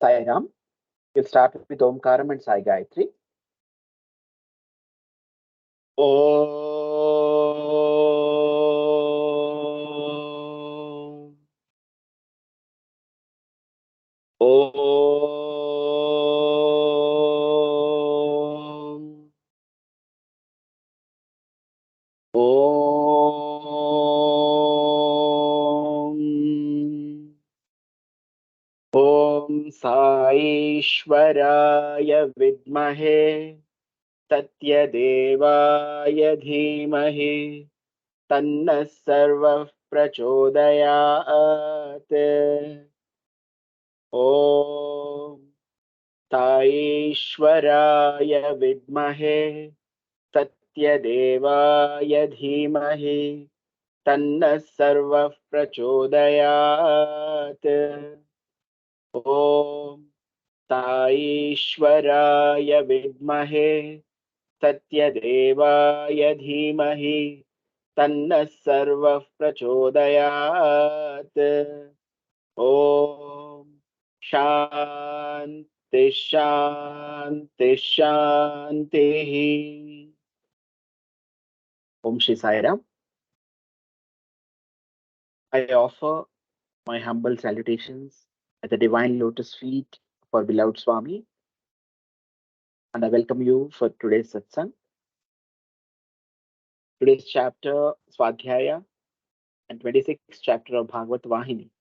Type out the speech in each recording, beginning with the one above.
Sai Ram. We'll start with Omkaram and Sai Gayatri. Om. Om. Om. Om Saishwaraya Vidmahe Satyadevaya Dhimahi Tanna Sarva Prachodayat. Om Saishwaraya Vidmahe Satyadevaya Dhimahi Tanna Sarva Prachodayat. Om Saishwaraya Vidmahe Satyadevaya Dhimahi Tanna Sarva Prachodayat. Om Shanti Shanti Shanti. Om Shri Sai Ram. I offer my humble salutations at the divine lotus feet of our beloved Swami, and I welcome you for today's Satsang. Today's chapter, Swādhyāya, and 26th chapter of Bhagavatha Vahini.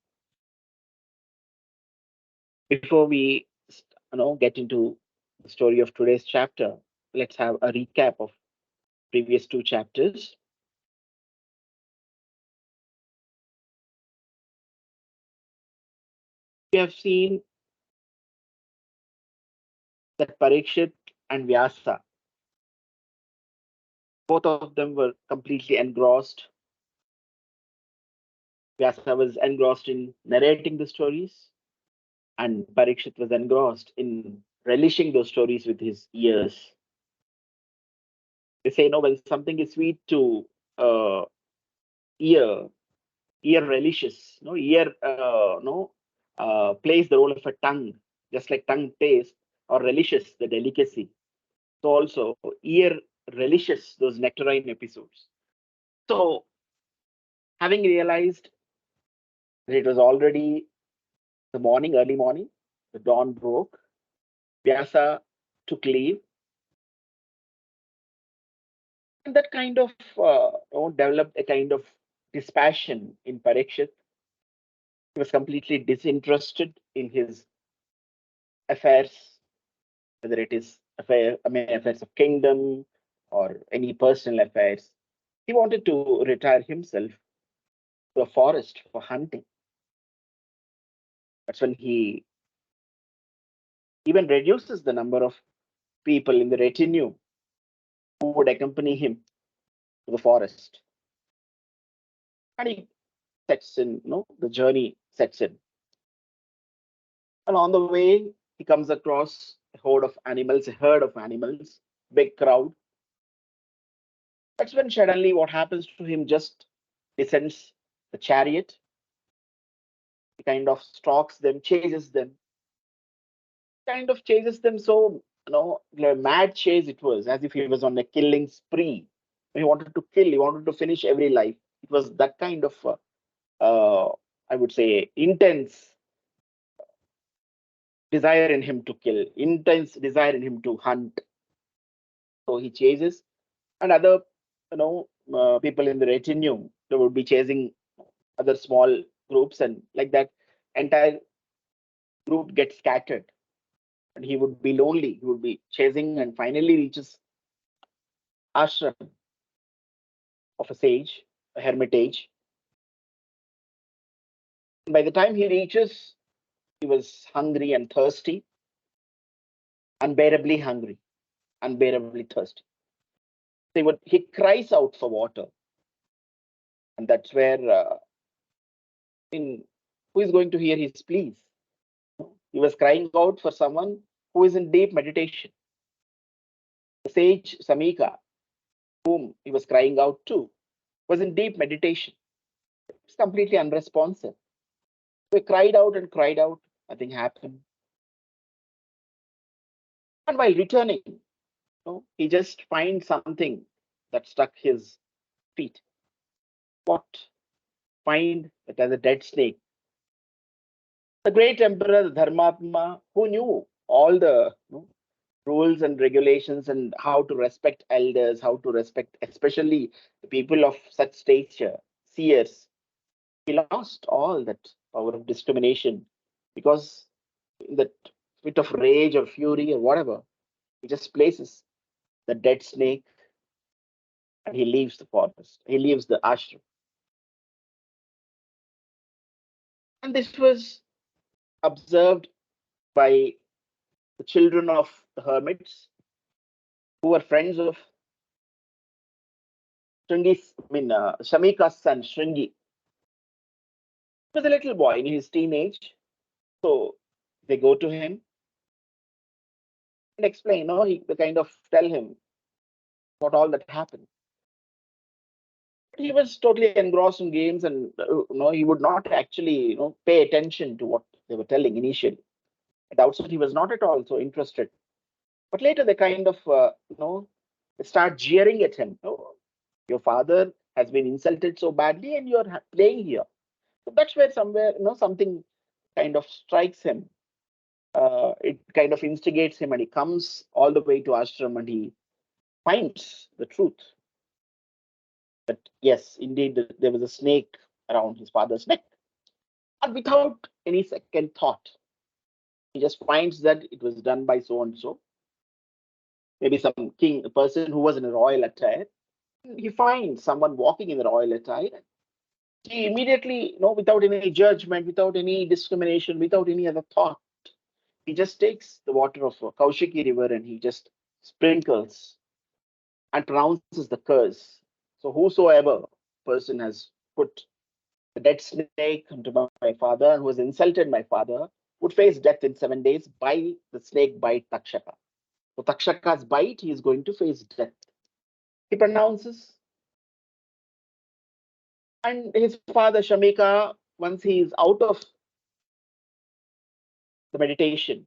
Before we get into the story of today's chapter, let's have a recap of previous two chapters. We have seen that Parikshith and Vyasa, both of them were completely engrossed. Vyasa was engrossed in narrating the stories, and Parikshith was engrossed in relishing those stories with his ears. They say, when something is sweet to ear relishes, ear plays the role of a tongue, just like tongue tastes or relishes the delicacy. So also ear relishes those nectarine episodes. So having realized that it was already the morning, early morning, the dawn broke, Vyasa took leave, and that kind of developed a kind of dispassion in Parikshit. He was completely disinterested in his affairs, whether it is affairs of kingdom or any personal affairs. He wanted to retire himself to a forest for hunting. That's when he even reduces the number of people in the retinue who would accompany him to the forest. And he sets in, the journey sets in. And on the way, he comes across a herd of animals, big crowd. That's when suddenly what happens to him, just descends the chariot. He kind of stalks them, chases them, so, a mad chase it was, as if he was on a killing spree. He wanted to kill, he wanted to finish every life. It was that kind of, I would say, intense desire in him to kill, intense desire in him to hunt. So he chases, and other, people in the retinue, they would be chasing other small groups, and like that, entire group gets scattered, and he would be lonely. He would be chasing, and finally reaches ashram of a sage, a hermitage. By the time he reaches, he was hungry and thirsty, unbearably hungry, unbearably thirsty. He cries out for water, and that's where, who is going to hear his pleas? He was crying out for someone who is in deep meditation. The sage Samika, whom he was crying out to, was in deep meditation. It's completely unresponsive. So he cried out and cried out. Nothing happened. And while returning, he just finds something that stuck his feet. What? Find it as a dead snake. The great emperor Dharmatma, who knew all the rules and regulations and how to respect elders, how to respect especially the people of such stature, seers, he lost all that power of discrimination because in that fit of rage or fury or whatever, he just places the dead snake and he leaves the forest. He leaves the ashram. And this was observed by the children of the hermits who were friends of Samika's son, Shringi. He was a little boy in his teenage. So they go to him and explain, they kind of tell him what all that happened. He was totally engrossed in games and he would not actually pay attention to what they were telling initially. At the outset, he was not at all so interested. But later they kind of they start jeering at him. Oh, your father has been insulted so badly and you're playing here. So that's where somewhere something kind of strikes him. It kind of instigates him and he comes all the way to ashram and he finds the truth that yes, indeed, there was a snake around his father's neck. And without any second thought, he just finds that it was done by so and so, maybe some king, a person who was in a royal attire. He finds someone walking in the royal attire. He immediately, without any judgment, without any discrimination, without any other thought, he just takes the water of Kaushiki river and he just sprinkles and pronounces the curse. So whosoever person has put the dead snake unto my father and who has insulted my father would face death in 7 days by the snake bite Takshaka. So Takshaka's bite, he is going to face death. He pronounces, and his father Shamika, once he is out of the meditation,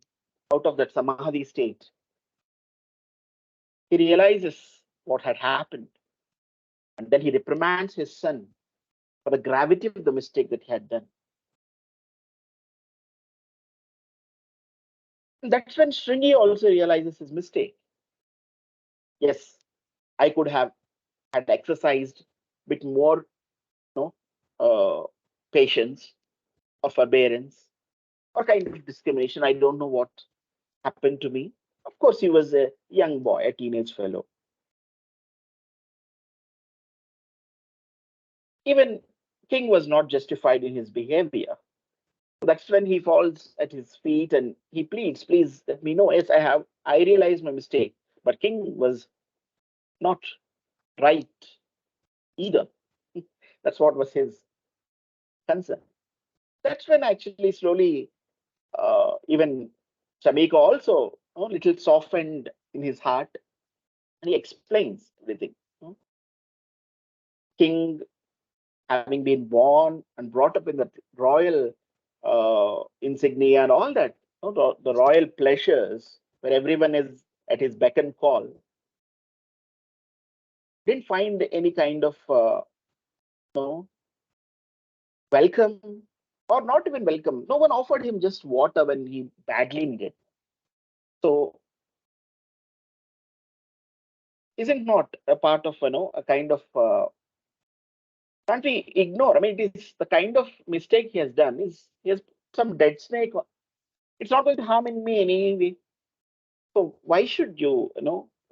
out of that samadhi state, he realizes what had happened. And then he reprimands his son for the gravity of the mistake that he had done. And that's when Shringi also realizes his mistake. Yes, I could have had exercised a bit more uh, patience or forbearance or kind of discrimination. I don't know what happened to me. Of course, he was a young boy, a teenage fellow. Even King was not justified in his behavior. That's when he falls at his feet and he pleads, please let me know. Yes, I realized my mistake. But King was not right either. That's what was his concern. That's when actually slowly even Samika also a little softened in his heart and he explains everything. King, having been born and brought up in the royal insignia and all that, the royal pleasures where everyone is at his beck and call, didn't find any kind of welcome or not even welcome. No one offered him just water when he badly needed. So isn't not a part of a kind of can't we ignore? I mean, it is the kind of mistake he has done. Is he has some dead snake? It's not going to harm in me in any way. So why should you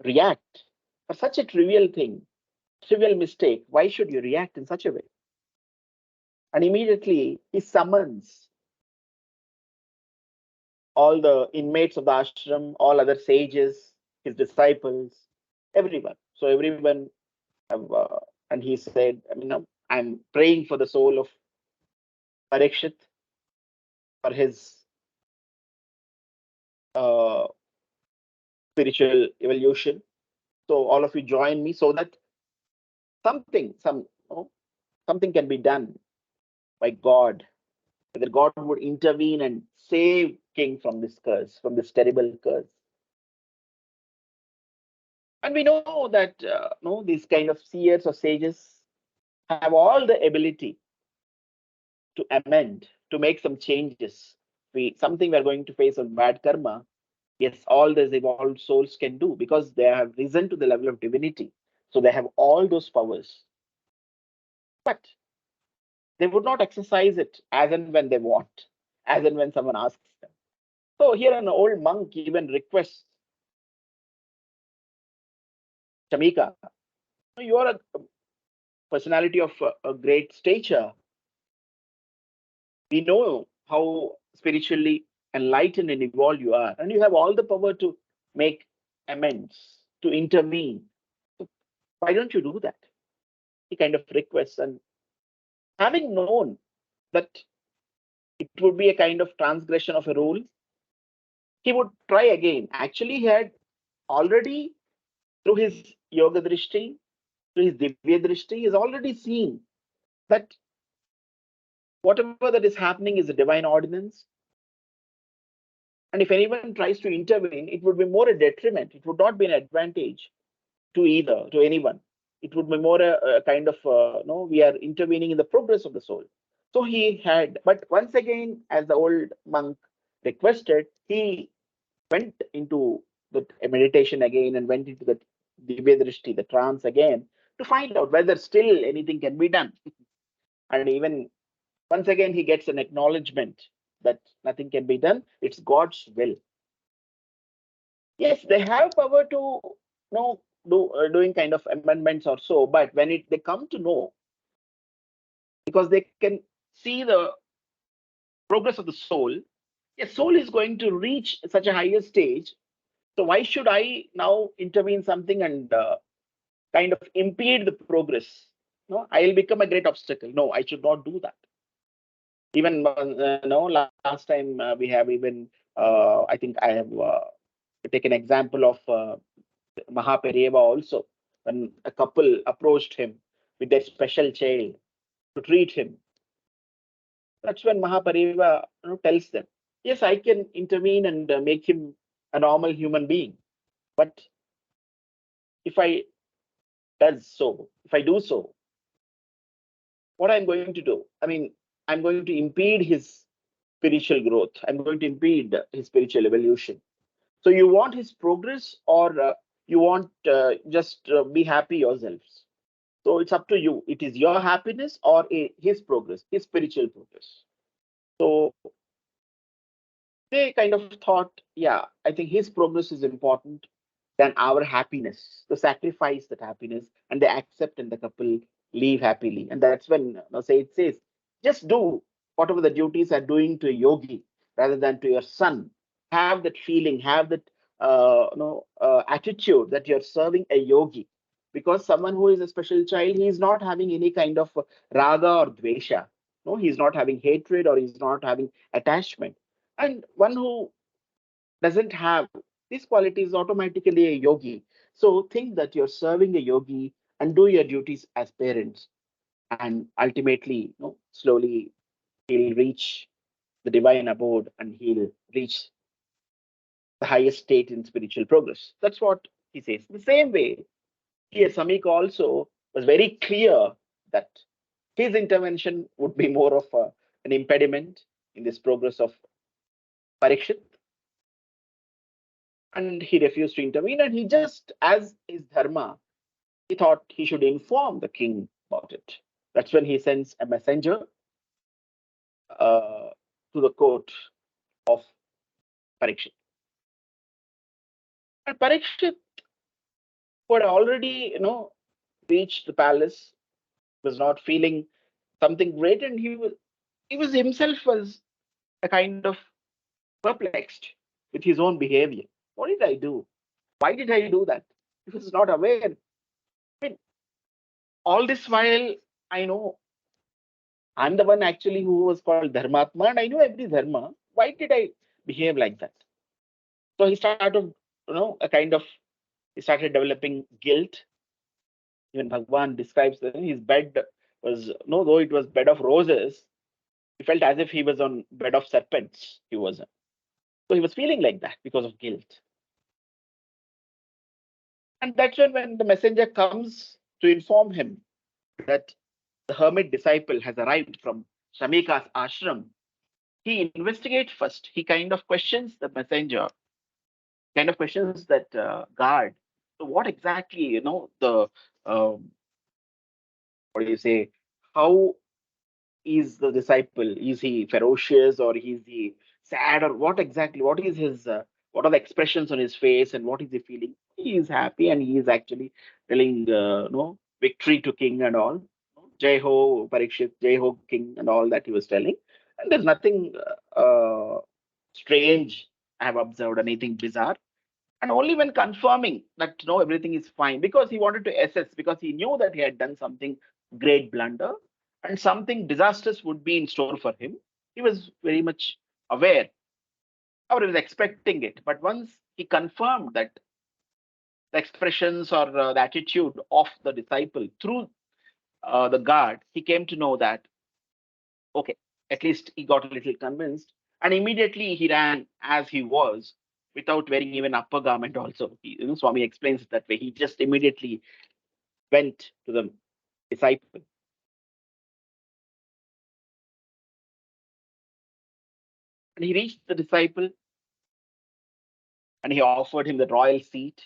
react for such a trivial thing, trivial mistake? Why should you react in such a way? And immediately he summons all the inmates of the ashram, all other sages, his disciples, everyone. So everyone have, and he said, I'm praying for the soul of Parikshith for his uh, spiritual evolution. So all of you join me so that something can be done by God. Whether God would intervene and save King from this curse, from this terrible curse. And we know that these kind of seers or sages have all the ability to amend, to make some changes. Something we're going to face on bad karma, yes, all these evolved souls can do because they have risen to the level of divinity. So they have all those powers. But they would not exercise it as and when they want, as and when someone asks them. So here an old monk even requests Samika, you are a personality of a great stature. We know how spiritually enlightened and evolved you are, and you have all the power to make amends, to intervene. So why don't you do that? He kind of requests, and having known that it would be a kind of transgression of a rule, he would try again. Actually, he had already, through his yoga drishti, through his divya drishti, he's already seen that whatever that is happening is a divine ordinance. And if anyone tries to intervene, it would be more a detriment. It would not be an advantage to anyone. It would be more a kind of, no, we are intervening in the progress of the soul. So he had, but once again, as the old monk requested, he went into the meditation again and went into the Divya Drishti, the trance again, to find out whether still anything can be done. And even once again, he gets an acknowledgement that nothing can be done. It's God's will. Yes, they have power to doing kind of amendments or so, but when they come to know, because they can see the progress of the soul, a soul is going to reach such a higher stage. So why should I now intervene something and kind of impede the progress? No, I'll become a great obstacle. No, I should not do that. Even no, last time we have even I think I have taken example of Mahaperiyava also, when a couple approached him with their special child to treat him. That's when Mahaperiyava tells them, yes, I can intervene and make him a normal human being. But if I if I do so, what I'm going to do? I mean, I'm going to impede his spiritual growth. I'm going to impede his spiritual evolution. So you want his progress, or you want just be happy yourselves? So it's up to you. It is your happiness or his progress, his spiritual progress. So they kind of thought, yeah, I think his progress is important than our happiness, to sacrifice that happiness, and they accept and the couple leave happily. And that's when it says, just do whatever the duties are doing to a yogi rather than to your son. Have that feeling, have that attitude that you're serving a yogi. Because someone who is a special child, he is not having any kind of raga or dvesha. No, he's not having hatred or he's not having attachment. And one who doesn't have these qualities automatically a yogi. So think that you're serving a yogi and do your duties as parents. And ultimately, slowly he'll reach the divine abode and he'll reach the highest state in spiritual progress. That's what he says. The same way, here Samika also was very clear that his intervention would be more of an impediment in this progress of Parikshit, and he refused to intervene. And he just, as his dharma, he thought he should inform the king about it. That's when he sends a messenger uh, to the court of Parikshit. And Parikshit, who had already, reached the palace, was not feeling something great, and he was himself was a kind of perplexed with his own behavior. What did I do? Why did I do that? He was not aware. I mean, all this while, I know I'm the one actually who was called Dharmatma, and I know every Dharma. Why did I behave like that? So he started, a kind of, he started developing guilt. Even Bhagwan describes that his bed was, no, though it was bed of roses, he felt as if he was on bed of serpents. He was. So he was feeling like that because of guilt. And that's when the messenger comes to inform him that the hermit disciple has arrived from Samika's ashram. He investigates first. He kind of questions the messenger, kind of questions that guard. So what exactly, the what do you say? How is the disciple? Is he ferocious or is he sad or what exactly? What is his? What are the expressions on his face and what is he feeling? He is happy and he is actually telling, victory to king and all. Jai ho Parikshith, Jai ho king and all that he was telling. And there's nothing strange I have observed, anything bizarre. And only when confirming that no, everything is fine, because he wanted to assess, because he knew that he had done something great blunder and something disastrous would be in store for him. He was very much aware, or he was expecting it. But once he confirmed that the expressions or the attitude of the disciple through the guard, he came to know that, okay, at least he got a little convinced. And immediately he ran as he was without wearing even upper garment also. Swami explains it that way. He just immediately went to the disciple. And he reached the disciple and he offered him the royal seat.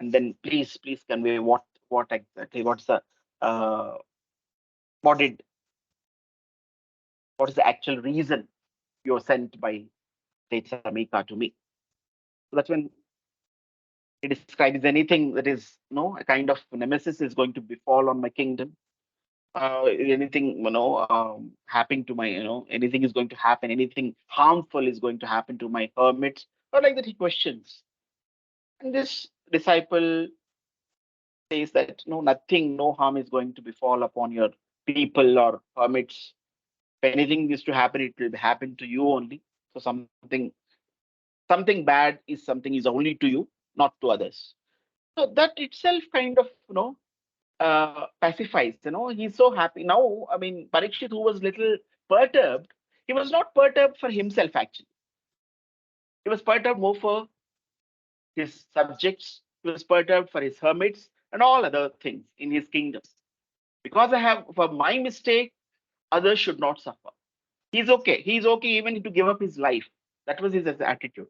And then please convey what exactly, what's the uh, what did what is the actual reason you're sent by State Samika to me. So that's when he describes anything that is a kind of nemesis is going to befall on my kingdom. Anything happening to my anything is going to happen, anything harmful is going to happen to my hermits, or like that he questions. And this disciple says that no, nothing, no harm is going to befall upon your people or hermits. If anything is to happen, it will happen to you only. So something bad is something is only to you, not to others. So that itself kind of pacifies. He's so happy now. I mean, Parikshit, who was little perturbed, he was not perturbed for himself actually. He was perturbed more for his subjects. He was perturbed for his hermits and all other things in his kingdom. Because I have, for my mistake, others should not suffer. He's okay. He's okay even to give up his life. That was his attitude.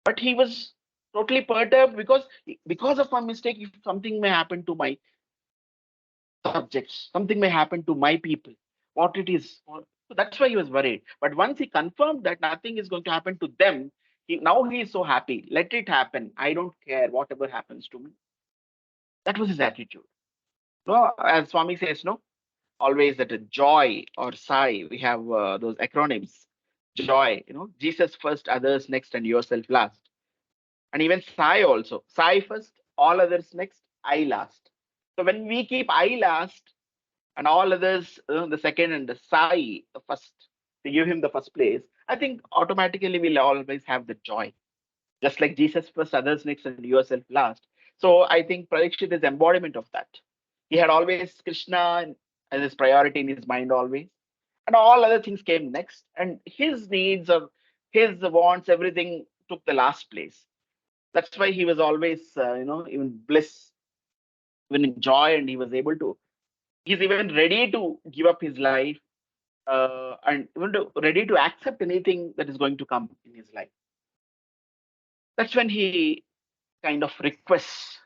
But he was totally perturbed because of my mistake, if something may happen to my subjects, something may happen to my people. What it is. So that's why he was worried. But once he confirmed that nothing is going to happen to them, now he is so happy. Let it happen. I don't care whatever happens to me. That was his attitude. No, as Swami says, no, always that a joy or sigh, we have those acronyms. Joy, Jesus first, others next, and yourself last. And even sigh also. Sigh first, all others next, I last. So when we keep I last and all others the second and the sigh the first, to give him the first place, I think automatically we'll always have the joy. Just like Jesus first, others next, and yourself last. So I think Parikshit is embodiment of that. He had always Krishna as his priority in his mind always, and all other things came next. And his needs or his wants, everything took the last place. That's why he was always, even bliss, even in joy, and he was able to. He's even ready to give up his life, and even ready to accept anything that is going to come in his life. That's when he kind of requests,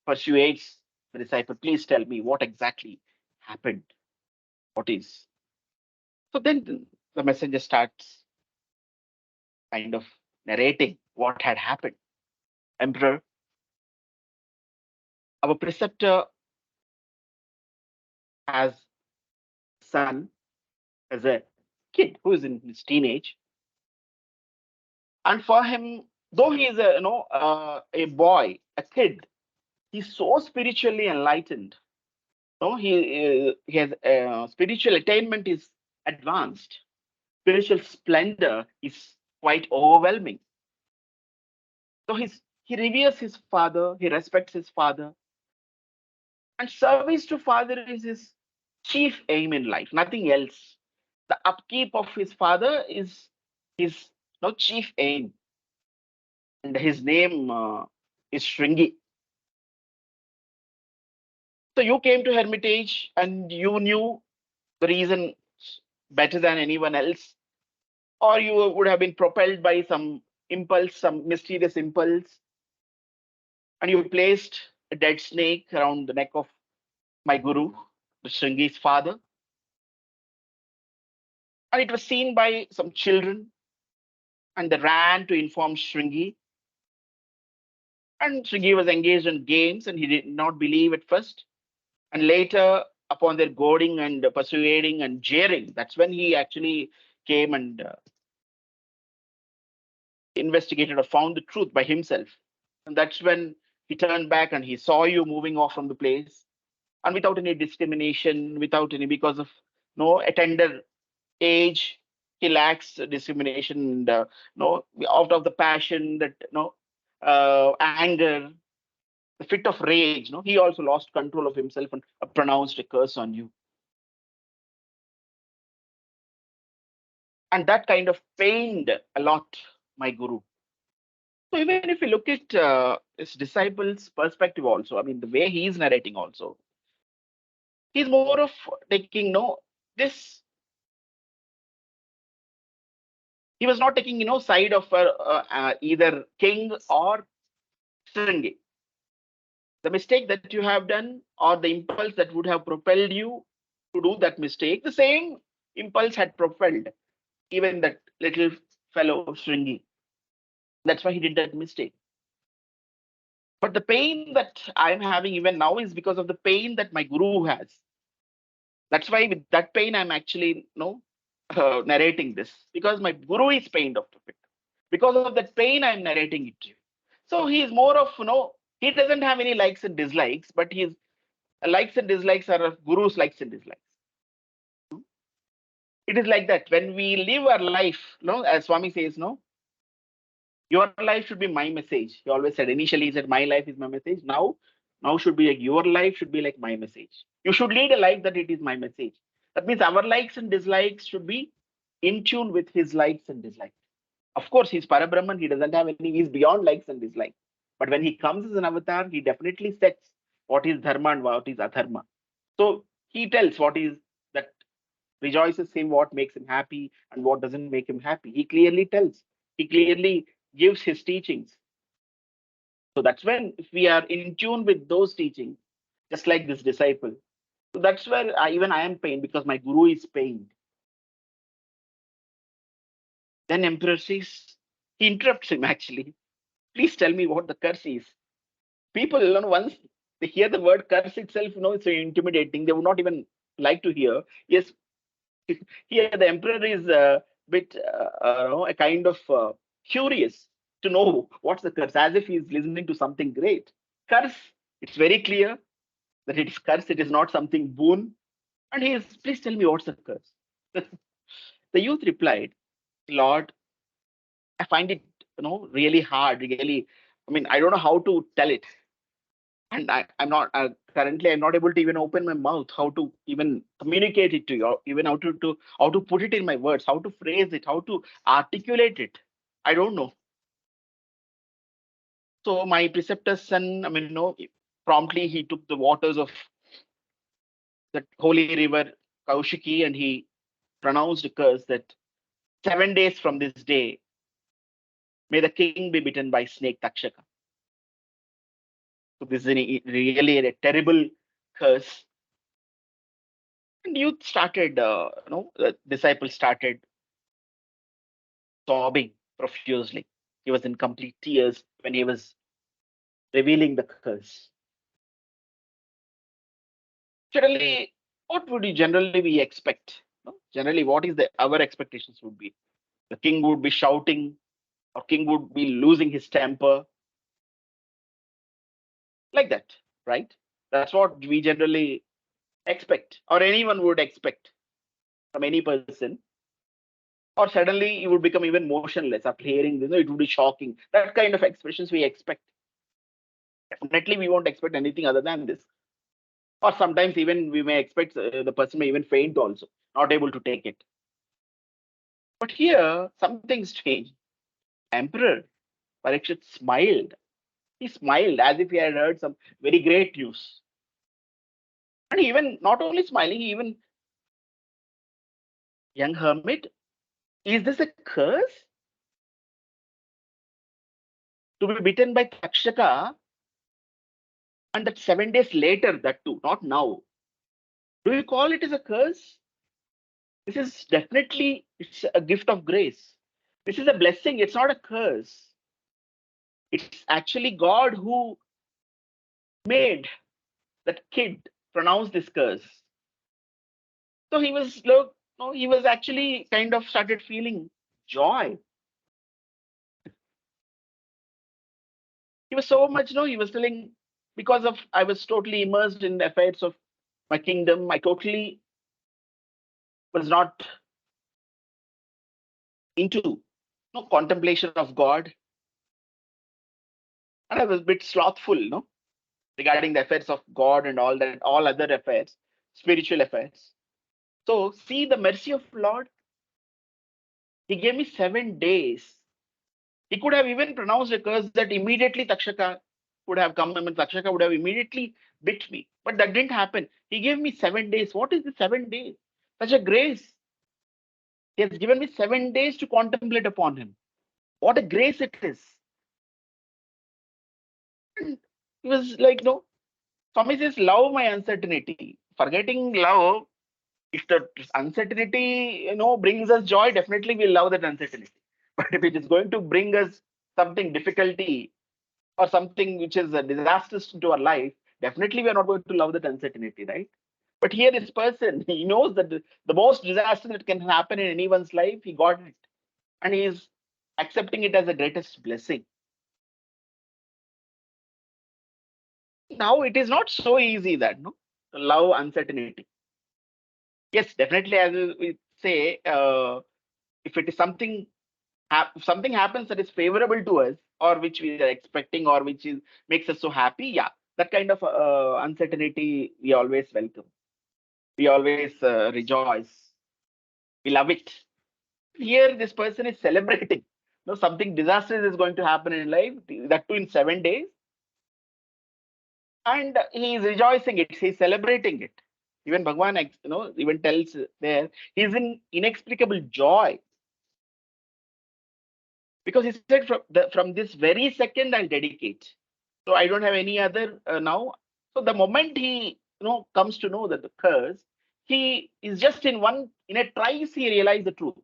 persuades the disciple, please tell me what exactly happened. What is? So then the messenger starts kind of narrating what had happened. Emperor, our preceptor has a son, as a kid who is in his teenage. And for him, though he is a boy, a kid, he's so spiritually enlightened. No, he has spiritual attainment is advanced. Spiritual splendor is quite overwhelming. So he reveres his father, he respects his father, and service to father is his chief aim in life, nothing else. The upkeep of his father is his chief aim, and his name is Shringi. So you came to Hermitage and you knew the reason better than anyone else, or you would have been propelled by some impulse, some mysterious impulse, and you placed a dead snake around the neck of my guru, the Shringi's father, and it was seen by some children, and they ran to inform Shringi. And Shringi was engaged in games, and he did not believe at first. And later, upon their goading and persuading and jeering, that's when he actually came and investigated or found the truth by himself. And that's when he turned back and he saw you moving off from the place, and without any discrimination, without any, because of no a tender age, he lacks discrimination, and no, out of the passion, that no anger, the fit of rage, no, he also lost control of himself and pronounced a curse on you. And that kind of pained a lot my guru. So even if you look at his disciples' perspective also, I mean, the way he's narrating also, he's more of taking no this. He was not taking side of either king or Shringi. The mistake that you have done, or the impulse that would have propelled you to do that mistake, the same impulse had propelled even that little fellow Shringi. That's why he did that mistake. But the pain that I'm having even now is because of the pain that my guru has. That's why with that pain, I'm actually narrating this, because my guru is pained out of it. Because of that pain, I'm narrating it to you. So he is more of, he doesn't have any likes and dislikes, but his likes and dislikes are of guru's likes and dislikes. It is like that. When we live our life, as Swami says, your life should be my message. He always said, initially he said, my life is my message. Now should be like your life should be like my message. You should lead a life that it is my message. That means our likes and dislikes should be in tune with his likes and dislikes. Of course, he's Parabrahman. He doesn't have any, he's beyond likes and dislikes. But when he comes as an avatar, he definitely sets what is dharma and what is adharma. So he tells what is that rejoices him, what makes him happy, and what doesn't make him happy. He clearly tells. He clearly gives his teachings. So that's when, if we are in tune with those teachings, just like this disciple, so that's where even I am pained, because my guru is pained. Then Emperor says, he interrupts him actually. Please tell me what the curse is. People, once they hear the word curse itself, it's so intimidating. They would not even like to hear. Yes, here the emperor is a bit, a kind of curious to know what's the curse, as if he's listening to something great. Curse, it's very clear that it is curse. It is not something boon. And he is, please tell me what's the curse. The youth replied, Lord, I find it, really hard. Really, I mean, I don't know how to tell it. And I'm not currently. I'm not able to even open my mouth. How to even communicate it to you? Or even how to put it in my words? How to phrase it? How to articulate it? I don't know. So my preceptor's son, I mean, promptly he took the waters of the holy river Kaushiki, and he pronounced a curse that 7 days from this day, may the king be bitten by snake Takshaka. So this is really a terrible curse. And youth started, the disciples started sobbing profusely. He was in complete tears when he was revealing the curse. Generally, what would you generally we expect? Generally, what is the our expectations would be? The king would be shouting, or king would be losing his temper, like that, right? That's what we generally expect, or anyone would expect from any person. Or suddenly you would become even motionless after hearing this. It would be shocking. That kind of expressions we expect. Definitely, we won't expect anything other than this. Or sometimes even we may expect the person may even faint also, not able to take it. But here, something's changed. Emperor Parikshith smiled. He smiled as if he had heard some very great news. And even not only smiling, even, young hermit, is this a curse to be bitten by Takshaka, and that 7 days later, that too, not now? Do you call it as a curse? This is definitely, it's a gift of grace. This is a blessing. It's not a curse. It's actually God who made that kid pronounce this curse. So he was, look, no, he was actually kind of started feeling joy. He was so much, no, he was telling, because of I was totally immersed in the affairs of my kingdom. I totally was not into no contemplation of God, and I was a bit slothful, no, regarding the affairs of God and all that, all other affairs, spiritual affairs. So see the mercy of Lord. He gave me 7 days. He could have even pronounced a curse that immediately Takshaka would have come. I mean, Takshaka would have immediately bit me. But that didn't happen. He gave me 7 days. What is the 7 days? Such a grace. He has given me 7 days to contemplate upon him. What a grace it is. And he was like, no, Swami says, love my uncertainty. Forgetting love, if the uncertainty, brings us joy, definitely we'll love that uncertainty. But if it is going to bring us something difficulty or something which is a disastrous to our life, definitely we are not going to love that uncertainty, right? But here, this person, he knows that the most disaster that can happen in anyone's life, he got it. And he is accepting it as the greatest blessing. Now, it is not so easy that, no, to love uncertainty. Yes, definitely, as we say, if it is something, if something happens that is favorable to us, or which we are expecting, or which is makes us so happy, yeah, that kind of uncertainty we always welcome. We always rejoice. We love it. Here, this person is celebrating. No, something disastrous is going to happen in life, that too in 7 days, and he is rejoicing it. He's celebrating it. Even Bhagwan, even tells there, he's in inexplicable joy, because he said, from this very second I'll dedicate. So I don't have any other now. So the moment he comes to know that the curse, he is just in a trice he realized the truth.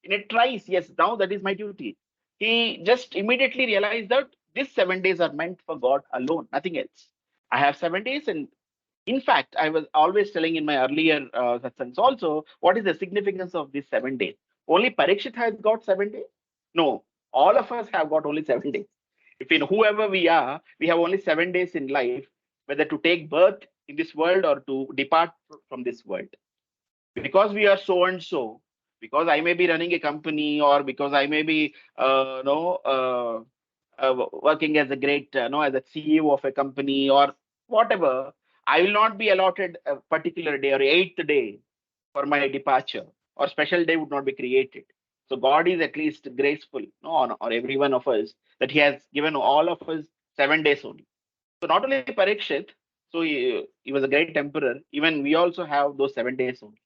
In a trice, yes, now that is my duty. He just immediately realized that these 7 days are meant for God alone, nothing else. I have 7 days, and in fact, I was always telling in my earlier satsangs also, what is the significance of these 7 days? Only Parikshith has got 7 days? No, all of us have got only 7 days. If in whoever we are, we have only 7 days in life, whether to take birth in this world or to depart from this world. Because we are so and so, because I may be running a company, or because I may be, working as a great, as a CEO of a company, or whatever, I will not be allotted a particular day or eighth day for my departure, or special day would not be created. So God is at least graceful, no, on every one of us, that He has given all of us 7 days only. So not only Parikshit, so he was a great emperor. Even we also have those 7 days only.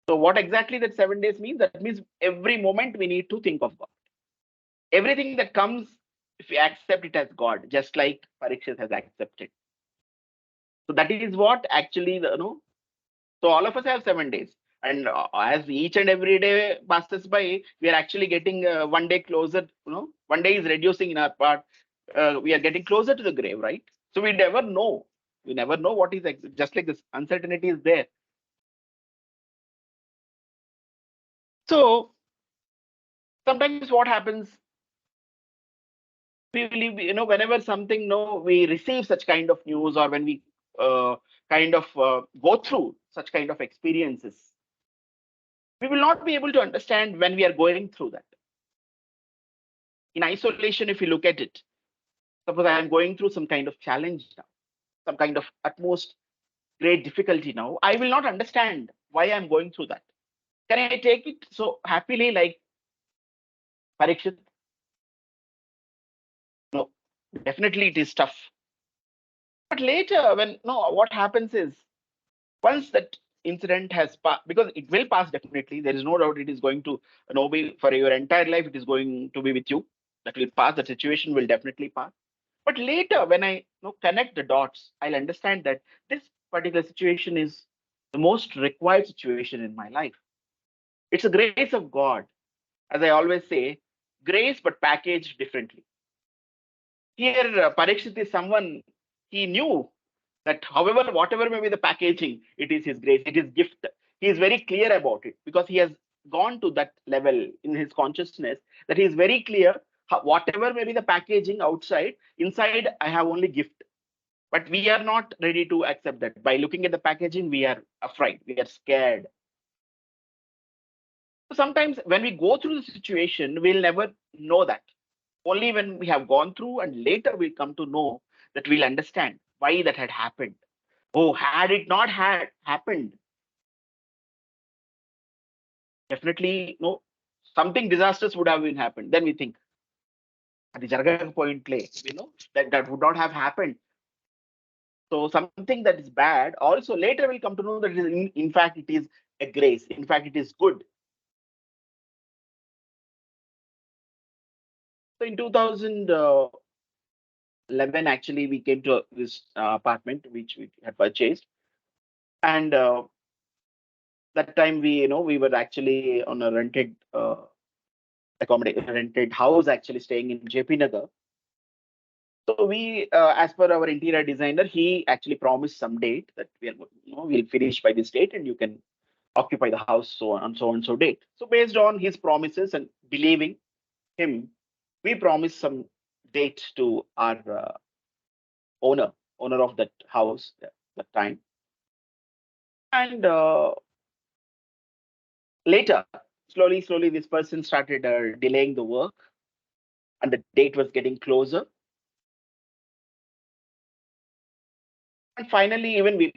So what exactly that 7 days means? That means every moment we need to think of God. Everything that comes, if we accept it as God, just like Parikshit has accepted. So that is what actually So all of us have 7 days, and as each and every day passes by, we are actually getting one day closer. One day is reducing in our part. We are getting closer to the grave, right? So we never know. We never know what is just like this uncertainty is there. So sometimes what happens, we believe, whenever something, we receive such kind of news, or when we kind of go through such kind of experiences, we will not be able to understand when we are going through that. In isolation, if you look at it, suppose I am going through some kind of challenge now, some kind of utmost great difficulty now, I will not understand why I'm going through that. Can I take it so happily like Parikshit? No, definitely it is tough. But later, when no, what happens is Once that incident has passed, because it will pass definitely, there is no doubt it is going to be for your entire life, it is going to be with you. That will pass, the situation will definitely pass. But later, when I connect the dots, I'll understand that this particular situation is the most required situation in my life. It's a grace of God. As I always say, grace but packaged differently. Here, Parikshith is someone, he knew that however, whatever may be the packaging, it is his grace, it is gift. He is very clear about it because he has gone to that level in his consciousness that he is very clear, whatever may be the packaging outside, inside I have only gift. But we are not ready to accept that. By looking at the packaging, we are afraid, we are scared. So sometimes when we go through the situation, we'll never know that. Only when we have gone through and later we come to know that we'll understand why that had happened. Oh, had it not had happened, definitely no, something disastrous would have been happened. Then we think at the Jarga point play, that would not have happened. So something that is bad, also later we'll come to know that it is in fact it is a grace. In fact, it is good. So in 2011, actually, we came to this apartment which we had purchased, and that time we were actually on a rented house, actually staying in JP Nagar. So we, as per our interior designer, he actually promised some date that we'll finish by this date and you can occupy the house so on and so and so date. So based on his promises and believing him, we promised some date to our owner of that house that time. And later, slowly, this person started delaying the work, and the date was getting closer. And finally, even we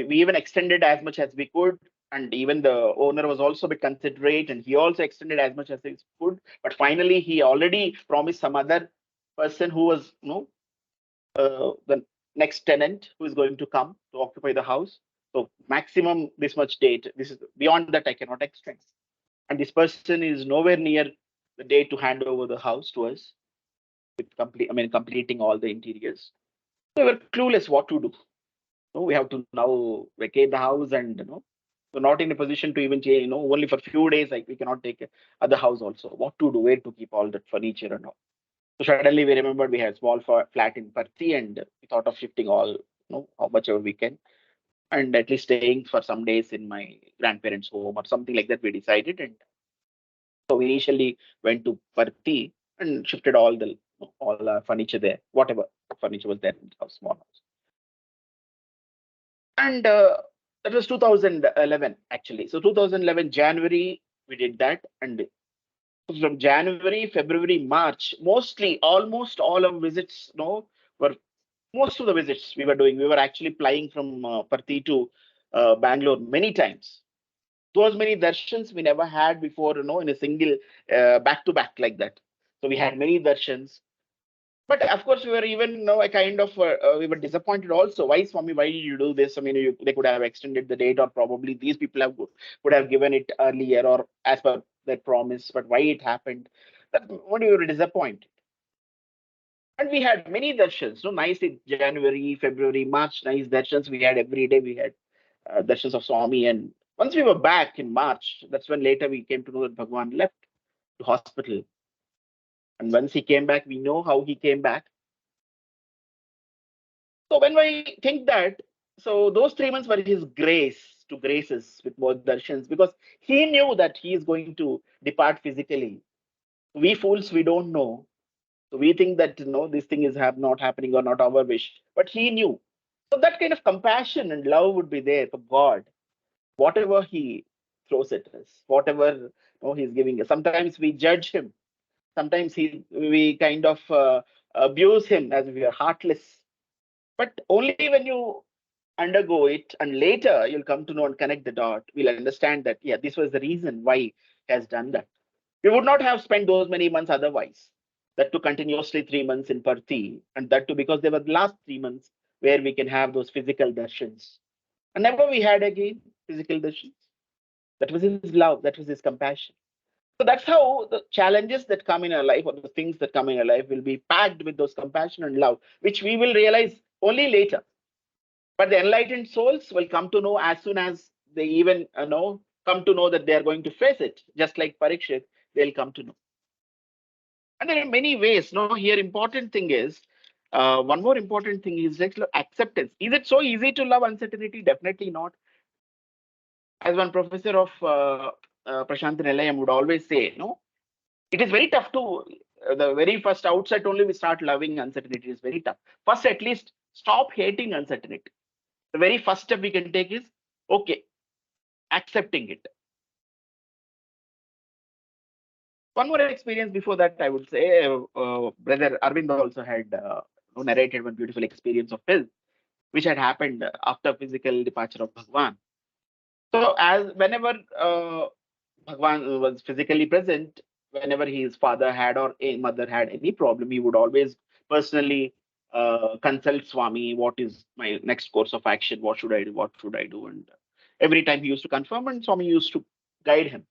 even extended as much as we could, and even the owner was also a bit considerate, and he also extended as much as he could. But finally, he already promised some other person who was the next tenant who is going to come to occupy the house. So maximum this much date. This is beyond that I cannot extend. And this person is nowhere near the date to hand over the house to us with completing all the interiors. So we were clueless what to do. No, we have to now vacate the house, and so not in a position to even change. Only for few days, like we cannot take other house also. What to do? Where to keep all that furniture and all? So suddenly we remembered we had small flat in Parthi, and we thought of shifting all, how much ever we can, and at least staying for some days in my grandparents' home or something like that. We decided, and so we initially went to Parthi and shifted all furniture there, whatever furniture was there in the small house. And that was 2011 actually. So 2011 January we did that, and from January, February, March, mostly almost all of visits, were most of the visits we were doing. We were actually flying from Parthi to Bangalore many times. Those many darshans we never had before, in a single back to back like that. So we had many darshans. But of course, we were even, a kind of, we were disappointed also. Why, Swami, why did you do this? I mean, they could have extended the date, or probably these people would have given it earlier or as per their promise. But why it happened? That when we were disappointed. And we had many darshans, nice in January, February, March, nice darshans. We had every day, we had darshans of Swami. And once we were back in March, that's when later we came to know that Bhagwan left to hospital. And once he came back, we know how he came back. So when I think that, so those 3 months were his grace to graces with both darshans, because he knew that he is going to depart physically. We fools, we don't know. So we think that this thing is not happening or not our wish. But he knew. So that kind of compassion and love would be there for God. Whatever he throws at us, whatever he's giving us. Sometimes we judge him. Sometimes we kind of abuse him as we are heartless. But only when you undergo it and later you'll come to know and connect the dot, we'll understand that, yeah, this was the reason why he has done that. We would not have spent those many months otherwise. That to continuously 3 months in Parthi, and that too because they were the last 3 months where we can have those physical darshans. And never we had again physical dushes. That was his love, that was his compassion. So that's how the challenges that come in our life, or the things that come in our life, will be packed with those compassion and love, which we will realize only later. But the enlightened souls will come to know as soon as they even come to know that they are going to face it. Just like Parikshith, they'll come to know. And there are many ways. No, here important thing is one more important thing is like acceptance. Is it so easy to love uncertainty? Definitely not. As one professor of Prashant Nilayam would always say, no, it is very tough to the very first outset only we start loving uncertainty. It is very tough. First, at least stop hating uncertainty. The very first step we can take is okay, accepting it. One more experience before that, I would say, Brother Arvind also had narrated one beautiful experience of his, which had happened after physical departure of Bhagwan. So, as whenever Bhagwan was physically present, whenever his father had or a mother had any problem, he would always personally consult Swami, what is my next course of action? What should I do? What should I do? And every time he used to confirm, and Swami used to guide him.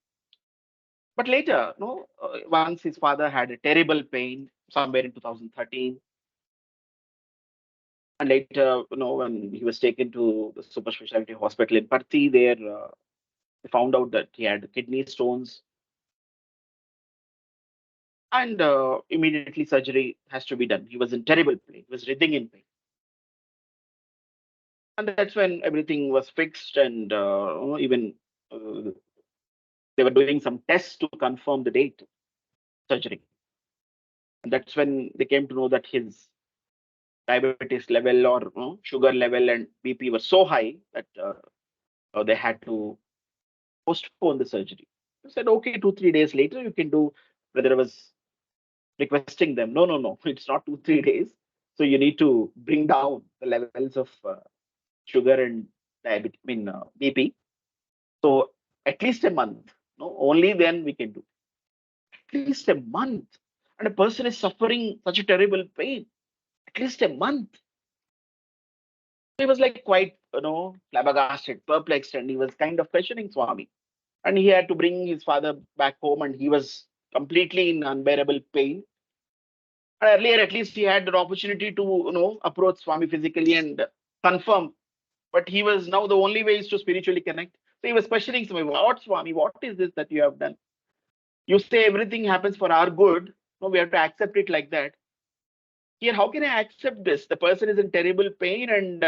But later, no, once his father had a terrible pain somewhere in 2013, and later, when he was taken to the super specialty hospital in Parthi, there they found out that he had kidney stones, and immediately surgery has to be done. He was in terrible pain. He was writhing in pain, and that's when everything was fixed, and even uh, they were doing some tests to confirm the date surgery, and that's when they came to know that his diabetes level or sugar level and BP were so high that they had to postpone the surgery. They said, okay, 2, 3 days later you can do. Brother was requesting them, no, no, no, it's not 2, 3 days. So you need to bring down the levels of sugar and diabetes, BP. So at least a month. No, only then we can do. At least a month, and a person is suffering such a terrible pain. At least a month. He was like quite, flabbergasted, perplexed, and he was kind of questioning Swami. And he had to bring his father back home, and he was completely in unbearable pain. And earlier, at least he had an opportunity to, approach Swami physically and confirm. But he was now the only way is to spiritually connect. So he was questioning Swami, what Swami, what is this that you have done? You say everything happens for our good. No, we have to accept it like that. Here, how can I accept this? The person is in terrible pain, and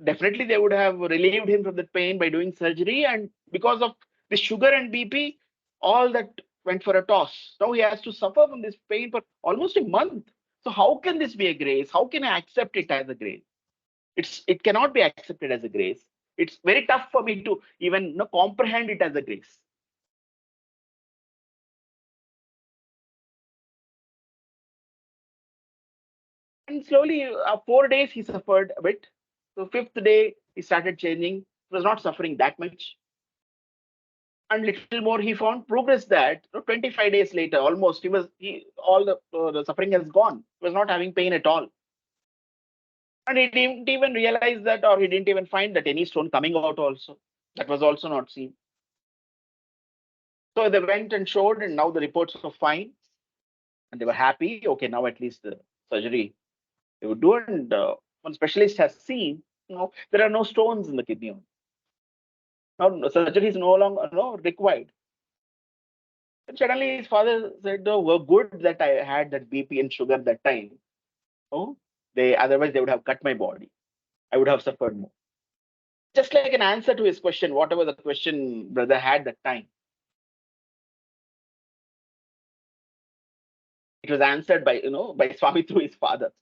definitely they would have relieved him from that pain by doing surgery. And because of the sugar and BP, all that went for a toss. Now he has to suffer from this pain for almost a month. So how can this be a grace? How can I accept it as a grace? It cannot be accepted as a grace. It's very tough for me to even comprehend it as a grace. And slowly, 4 days he suffered a bit. So fifth day he started changing. He was not suffering that much. And little more he found progress that 25 days later, almost he all the suffering has gone. He was not having pain at all. And he didn't even realize that, or he didn't even find that any stone coming out also. That was also not seen. So they went and showed, and now the reports were fine. And they were happy. Okay, now at least the surgery they would do. And one specialist has seen, there are no stones in the kidney. Now surgery is no longer required. And suddenly his father said, "Oh, well, good that I had that BP and sugar that time. Oh, otherwise they would have cut my body. I would have suffered more." Just like an answer to his question, whatever the question brother had that time, it was answered by Swami through his father.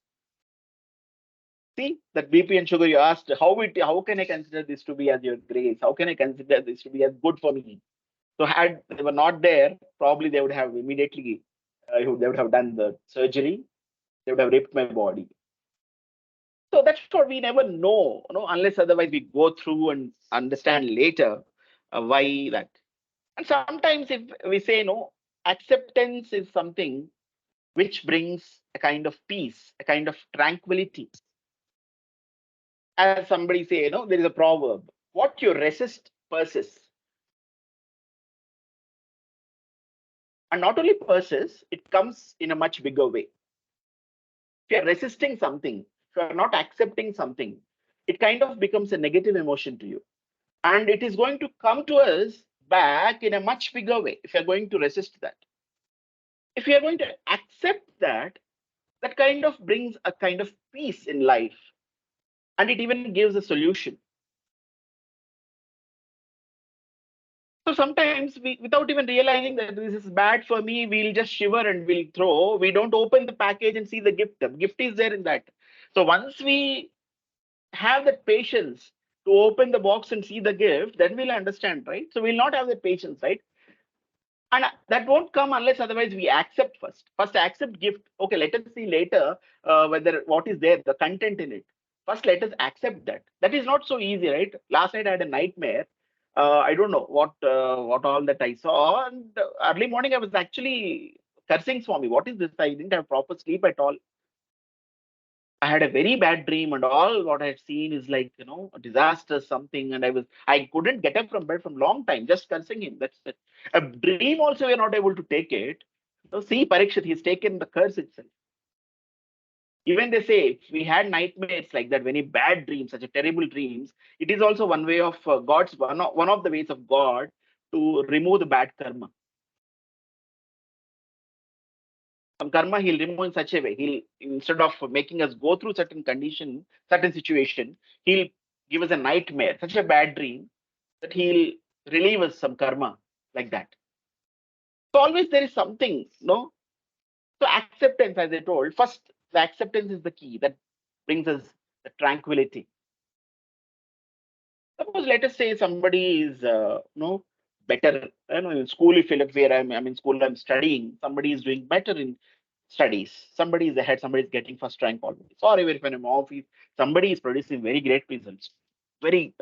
See that BP and sugar you asked, how can I consider this to be as your grace? How can I consider this to be as good for me? So had they were not there, probably they would have immediately they would have done the surgery. They would have ripped my body. So that's what we never know, unless otherwise we go through and understand later why that. And sometimes if we say no, acceptance is something which brings a kind of peace, a kind of tranquility. as somebody say, there is a proverb, what you resist persists. And not only persists, it comes in a much bigger way. If you're resisting something, if you're not accepting something, it kind of becomes a negative emotion to you. And it is going to come to us back in a much bigger way if you're going to resist that. If you're going to accept that, that kind of brings a kind of peace in life. And it even gives a solution. So sometimes we, without even realizing that this is bad for me, we'll just shiver and we'll throw. We don't open the package and see the gift. The gift is there in that. So once we have that patience to open the box and see the gift, then we'll understand, right? So we'll not have that patience, right? And that won't come unless otherwise we accept first. First, accept gift. Okay, let us see later whether what is there, the content in it. First, let us accept that. That is not so easy, right? Last night I had a nightmare. I don't know what all that I saw. And early morning I was actually cursing Swami. What is this? I didn't have proper sleep at all. I had a very bad dream, and all what I had seen is like, a disaster, something. And I couldn't get up from bed from long time, just cursing him. That's it. A dream also, we're not able to take it. So see, Parikshith, he's taken the curse itself. Even they say, if we had nightmares like that, very bad dreams, such a terrible dreams, it is also one way of God's, one of the ways of God to remove the bad karma. Some karma he'll remove in such a way. He'll, instead of making us go through certain condition, certain situation, he'll give us a nightmare, such a bad dream, that he'll relieve us some karma like that. So always there is something, no? So acceptance, as I told, first the acceptance is the key that brings us the tranquility. Suppose let us say somebody is better, in school. If you look where I'm in school, I'm studying. Somebody is doing better in studies. Somebody is ahead. Somebody is getting first rank already. Sorry, if I'm office, somebody is producing very great results. Very,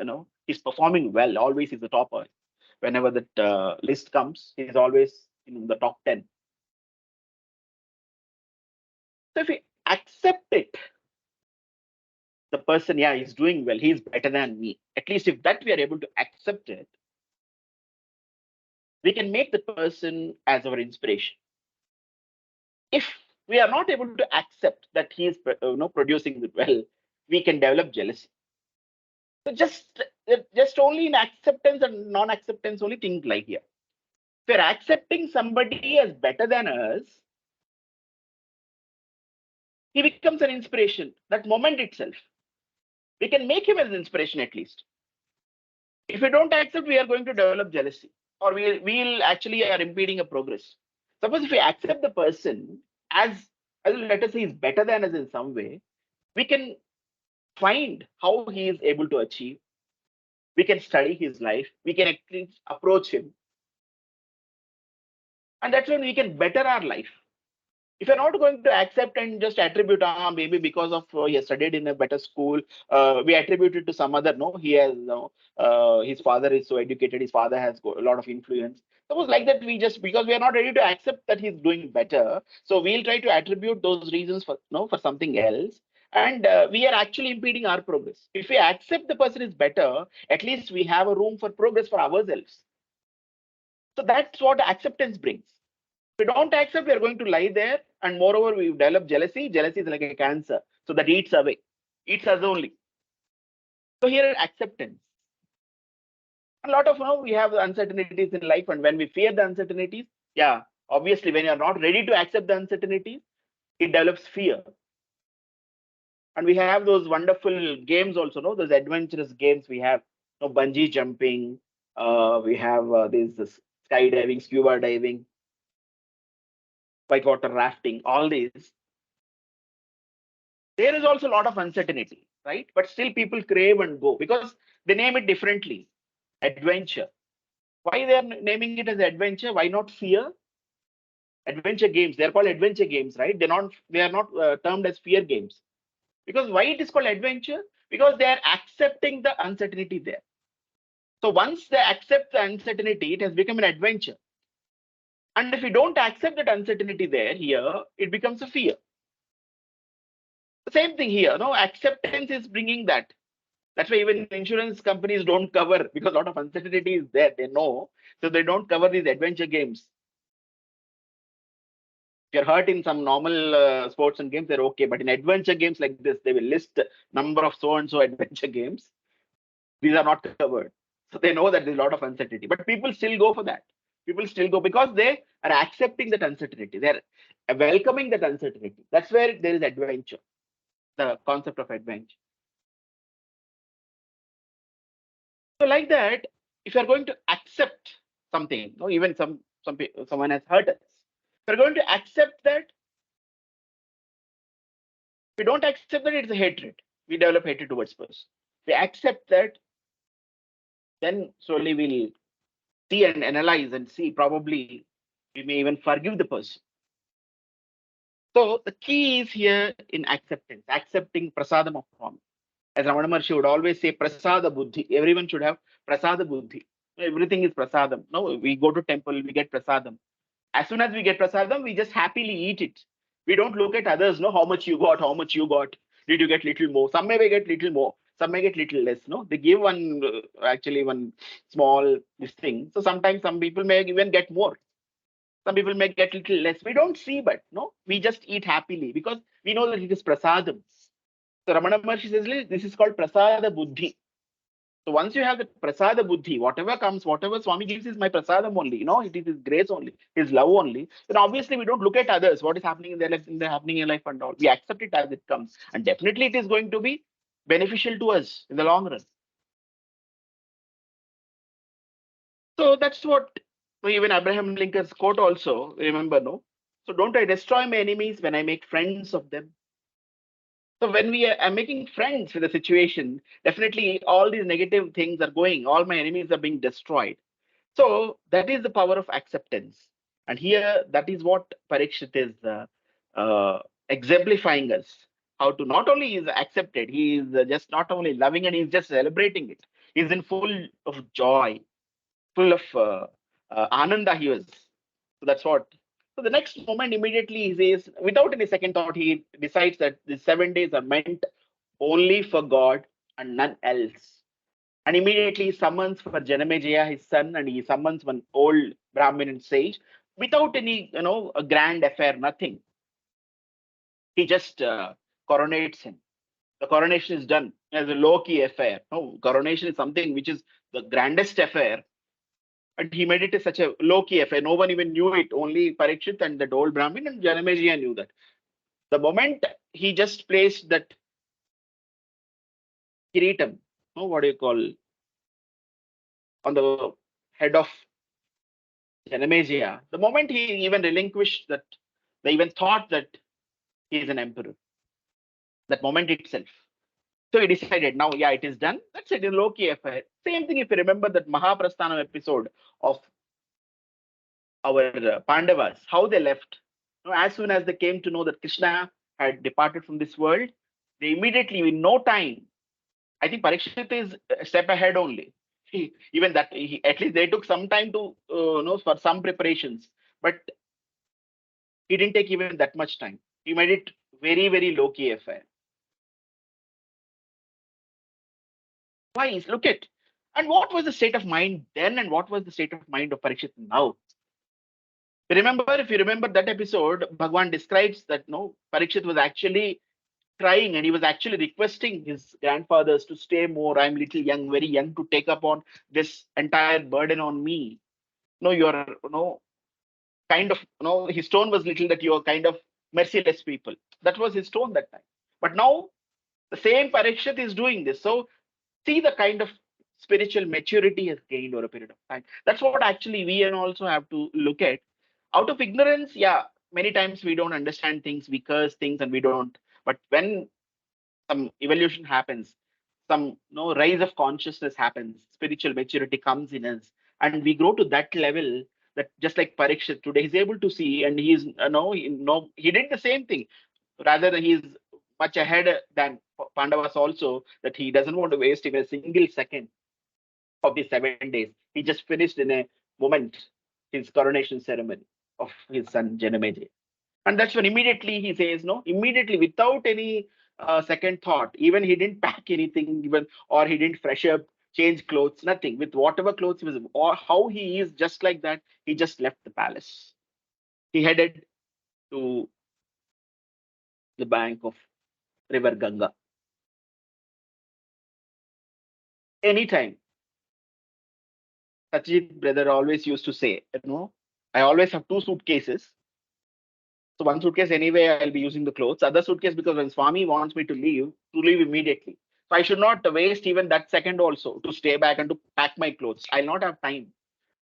he's performing well. Always is the topper. Whenever that list comes, he's always in the top 10. So if we accept it, the person, yeah, he's doing well. He's better than me. At least if that we are able to accept it, we can make the person as our inspiration. If we are not able to accept that he is producing it well, we can develop jealousy. So just only in acceptance and non-acceptance only things like here. If we're accepting somebody as better than us, he becomes an inspiration. That moment itself, we can make him as an inspiration at least. If we don't accept, we are going to develop jealousy, or we'll actually are impeding a progress. Suppose if we accept the person as let us say is better than us in some way, we can find how he is able to achieve. We can study his life. We can at least approach him, and that's when we can better our life. If you're not going to accept and just attribute, maybe because of he has studied in a better school, we attribute it to some other. No, he has his father is so educated. His father has got a lot of influence. Suppose like that, we just because we are not ready to accept that he's doing better, so we'll try to attribute those reasons for for something else, and we are actually impeding our progress. If we accept the person is better, at least we have a room for progress for ourselves. So that's what acceptance brings. If we don't accept, we are going to lie there. And moreover, we develop jealousy. Jealousy is like a cancer. So that eats away, eats us only. So here acceptance. A lot of we have uncertainties in life. And when we fear the uncertainties, yeah, obviously, when you're not ready to accept the uncertainties, it develops fear. And we have those wonderful games also, those adventurous games we have, bungee jumping. We have this skydiving, scuba diving, whitewater rafting, all these. There is also a lot of uncertainty, right? But still people crave and go because they name it differently. Adventure. Why they are naming it as adventure? Why not fear? Adventure games. They're called adventure games, right? They are not termed as fear games. Because why it is called adventure? Because they are accepting the uncertainty there. So once they accept the uncertainty, it has become an adventure. And if you don't accept that uncertainty there, here, it becomes a fear. The same thing here, acceptance is bringing that. That's why even insurance companies don't cover, because a lot of uncertainty is there. They know, so they don't cover these adventure games. If you're hurt in some normal sports and games, they're okay. But in adventure games like this, they will list number of so and so adventure games. These are not covered. So they know that there's a lot of uncertainty. But people still go for that. People still go because they are accepting that uncertainty. They're welcoming that uncertainty. That's where there is adventure, the concept of adventure. So like that, if you're going to accept something, even someone has hurt us, we're going to accept that. We don't accept that it's a hatred. We develop hatred towards person. We accept that, then slowly we'll see and analyze and see. Probably we may even forgive the person. So the key is here in acceptance, accepting prasadam of form. As Ramana Maharshi would always say, prasada buddhi. Everyone should have prasada buddhi. Everything is prasadam. No, we go to temple, we get prasadam. As soon as we get prasadam, we just happily eat it. We don't look at others, how much you got, how much you got. Did you get little more? Some may get little more, some may get little less. They give actually one small this thing. So sometimes some people may even get more. Some people may get little less. We don't see, but we just eat happily because we know that it is prasadam. So Ramana Maharshi says, this is called prasada buddhi. So once you have the prasada buddhi, whatever comes, whatever Swami gives is my prasadam only. It is his grace only, his love only. Then obviously we don't look at others, what is happening in their life, happening in life and all. We accept it as it comes. And definitely it is going to be beneficial to us in the long run. So that's what even Abraham Lincoln's quote also, remember, So don't I destroy my enemies when I make friends of them? So when we are making friends with the situation, definitely all these negative things are going, all my enemies are being destroyed. So that is the power of acceptance. And here, that is what Parikshith is exemplifying us. How to not only is accepted, he is just not only loving and he's just celebrating it. He's in full of joy, full of ananda he was. So that's what. So the next moment, immediately he says, without any second thought, he decides that the 7 days are meant only for God and none else. And immediately he summons for Janamejaya, his son, and he summons one old Brahmin and sage without any, a grand affair, nothing. He just coronates him. The coronation is done as a low-key affair. No, coronation is something which is the grandest affair. And he made it such a low-key affair. No one even knew it. Only Parikshith and that old Brahmin and Janamejaya knew that. The moment he just placed that kiritam, what do you call, on the head of Janamejaya, the moment he even relinquished that, they even thought that he is an emperor. That moment itself. So he decided, now, yeah, it is done. That's it, in low-key affair. Same thing if you remember that Mahaprasthanam episode of our Pandavas, how they left. As soon as they came to know that Krishna had departed from this world, they immediately, in no time, I think Parikshit is a step ahead only. Even that, at least they took some time to, for some preparations. But he didn't take even that much time. He made it very, very low-key affair. Why? Look at. And what was the state of mind then and what was the state of mind of Parikshit now? Remember, if you remember that episode, Bhagwan describes that Parikshit was actually trying and he was actually requesting his grandfathers to stay more. I'm little young, very young to take up on this entire burden on me. You're, kind of, his tone was little that you're kind of merciless people. That was his tone that time. But now the same Parikshit is doing this. So see the kind of spiritual maturity has gained over a period of time. That's what actually we and also have to look at. Out of ignorance, yeah, many times we don't understand things, we curse things and we don't. But when some evolution happens, some rise of consciousness happens, spiritual maturity comes in us, and we grow to that level that just like Parikshit today, he's able to see, and he's he did the same thing. Rather, he's much ahead than Pandavas also, that he doesn't want to waste even a single second of the 7 days. He just finished in a moment his coronation ceremony of his son Janamejaya. And that's when immediately he says, immediately without any second thought. Even he didn't pack anything, even, or he didn't fresh up, change clothes, nothing. With whatever clothes he was, or how he is, just like that, he just left the palace. He headed to the bank of river Ganga. Anytime, Satyajit brother always used to say, I always have two suitcases. So one suitcase anyway, I'll be using the clothes. Other suitcase because when Swami wants me to leave immediately. So I should not waste even that second also to stay back and to pack my clothes. I'll not have time.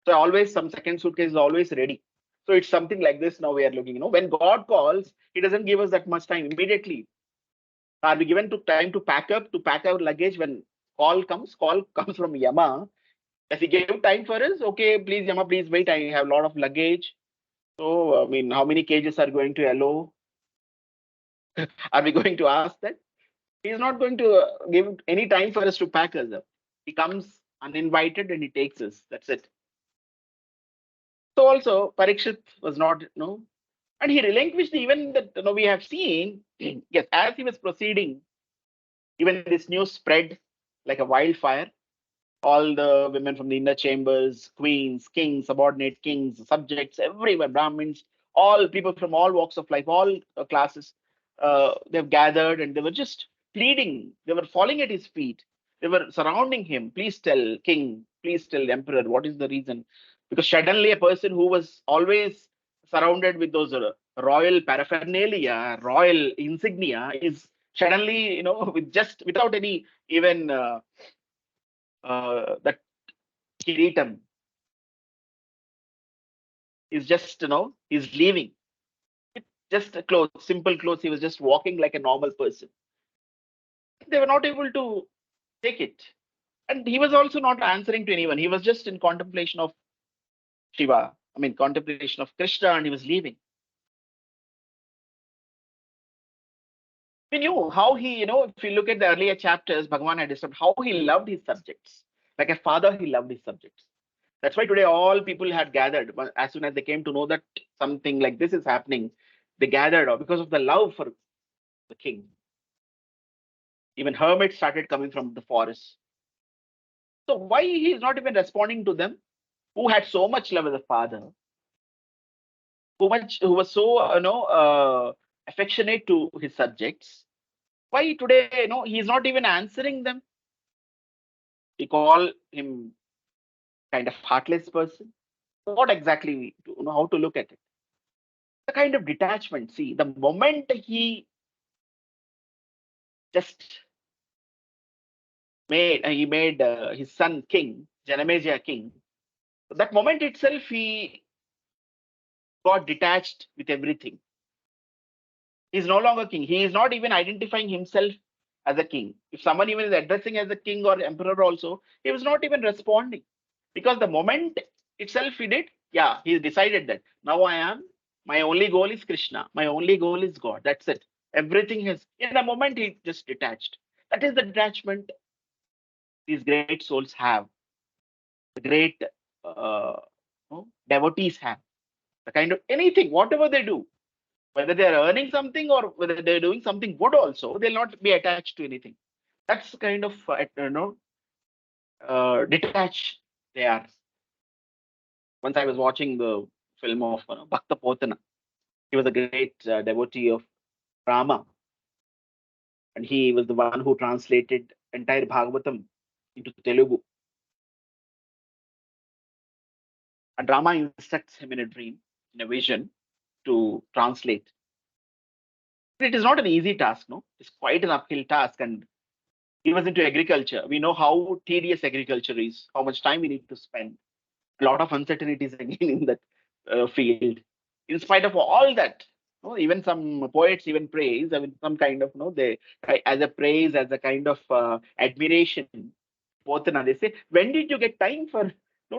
So always some second suitcase is always ready. So it's something like this now we are looking. When God calls, He doesn't give us that much time immediately. Are we given to time to pack up, to pack our luggage when call comes? Call comes from Yama. Does he give time for us? Okay, please, Yama, please wait. I have a lot of luggage. So, how many cages are going to allow? Are we going to ask that? He is not going to give any time for us to pack us up. He comes uninvited and he takes us. That's it. So also, Parikshith was not, and he relinquished even that, we have seen, yes, as he was proceeding, even this news spread like a wildfire. All the women from the inner chambers, queens, kings, subordinate kings, subjects, everywhere, Brahmins, all people from all walks of life, all classes, they've gathered and they were just pleading. They were falling at his feet. They were surrounding him. Please tell, king, please tell, emperor, what is the reason? Because suddenly a person who was always surrounded with those royal paraphernalia, royal insignia, is suddenly, without any even that Kiritam is just, he's leaving. Just clothes, simple clothes. He was just walking like a normal person. They were not able to take it. And he was also not answering to anyone. He was just in contemplation of Shiva. Contemplation of Krishna, and he was leaving. We knew how he, if you look at the earlier chapters, Bhagavan had described how he loved his subjects. Like a father, he loved his subjects. That's why today all people had gathered. But as soon as they came to know that something like this is happening, they gathered because of the love for the king. Even hermits started coming from the forest. So why he is not even responding to them, who had so much love as a father, who was so affectionate to his subjects? Why today he is not even answering them? We call him kind of heartless person. What exactly we do, how to look at it? The kind of detachment. See, the moment he just made his son king, Janamejaya king. That moment itself, he got detached with everything. He's no longer king. He is not even identifying himself as a king. If someone even is addressing as a king or emperor also, he was not even responding. Because the moment itself he did, yeah, he decided that now my only goal is Krishna. My only goal is God. That's it. Everything has, in a moment, he just detached. That is the detachment these great souls have. The great uh, devotees have. The kind of anything, whatever they do, whether they are earning something or whether they're doing something good also, they'll not be attached to anything. That's kind of detached they are. Once I was watching the film of Bhakta Potana. He was a great devotee of Rama, and he was the one who translated entire Bhagavatam into Telugu. And Rama instructs him in a dream, in a vision, to translate. It is not an easy task, no? It's quite an uphill task, and he was into agriculture. We know how tedious agriculture is, how much time we need to spend. A lot of uncertainties again in that field. In spite of all that, even some poets even praise. Some kind of they as a praise, as a kind of admiration. Potana, they say, when did you get time for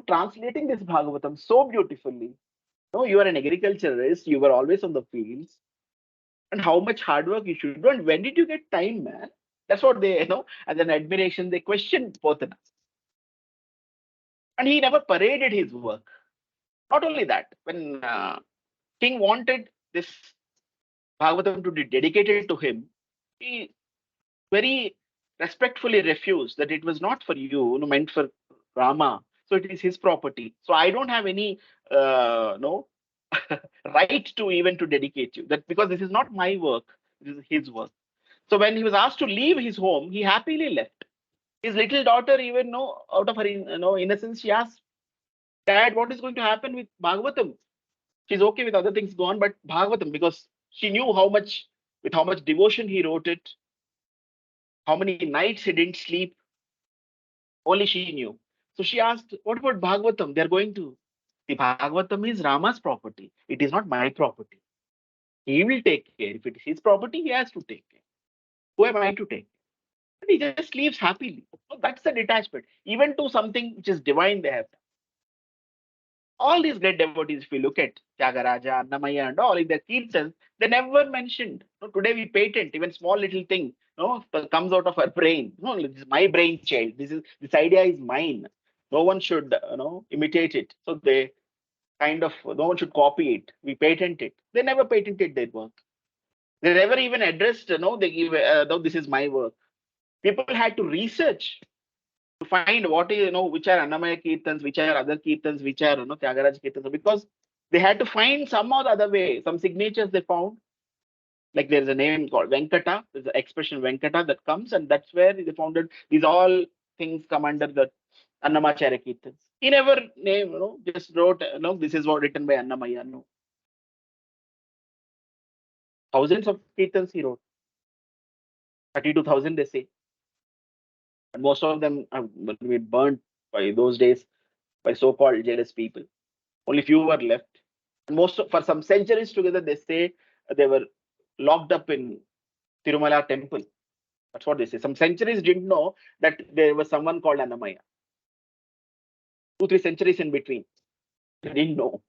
translating this Bhagavatam so beautifully? No, you are an agriculturist. You were always on the fields, and how much hard work you should do. And when did you get time, man? That's what they, as an admiration, they question Potana. And he never paraded his work. Not only that, when king wanted this Bhagavatam to be dedicated to him, he very respectfully refused that it was not for you, meant for Rama. So it is his property. So I don't have any no right to even to dedicate you. That because this is not my work, this is his work. So when he was asked to leave his home, he happily left. His little daughter, even out of her innocence, she asked, "Dad, what is going to happen with Bhagavatam?" She's okay with other things gone, but Bhagavatam, because she knew with how much devotion he wrote it, how many nights he didn't sleep. Only she knew. So she asked, "What about Bhagavatam? They're going to." The Bhagavatam is Rama's property. It is not my property. He will take care. If it is his property, he has to take care. Who am I to take? And he just leaves happily. So that's the detachment. Even to something which is divine, they have all these great devotees. If we look at Tyagaraja, Annamaya, and all in their kirtans, they never mentioned. Today we patent even small little thing. Comes out of our brain. No, this is my brain child. This idea is mine. No one should imitate it. So they kind of no one should copy it. We patent it. They never patented their work. They never even addressed. They give. No, this is my work. People had to research to find what is which are Annamaya Kirtans, which are other Kirtans, which are Tyagaraja Kirtans, because they had to find some or the other way, some signatures they found. Like there's a name called Venkata, there's an expression Venkata that comes, and that's where they founded these all things come under the Annamacharya Kirtans. He never named, just wrote, this is what written by Annamaya. No. Thousands of Kirtans he wrote, 32,000 they say. And most of them have been burnt by those days by so-called jealous people. Only few were left. And for some centuries together, they say they were locked up in Tirumala temple. That's what they say. Some centuries didn't know that there was someone called Annamaya. 2-3 centuries in between. They didn't know.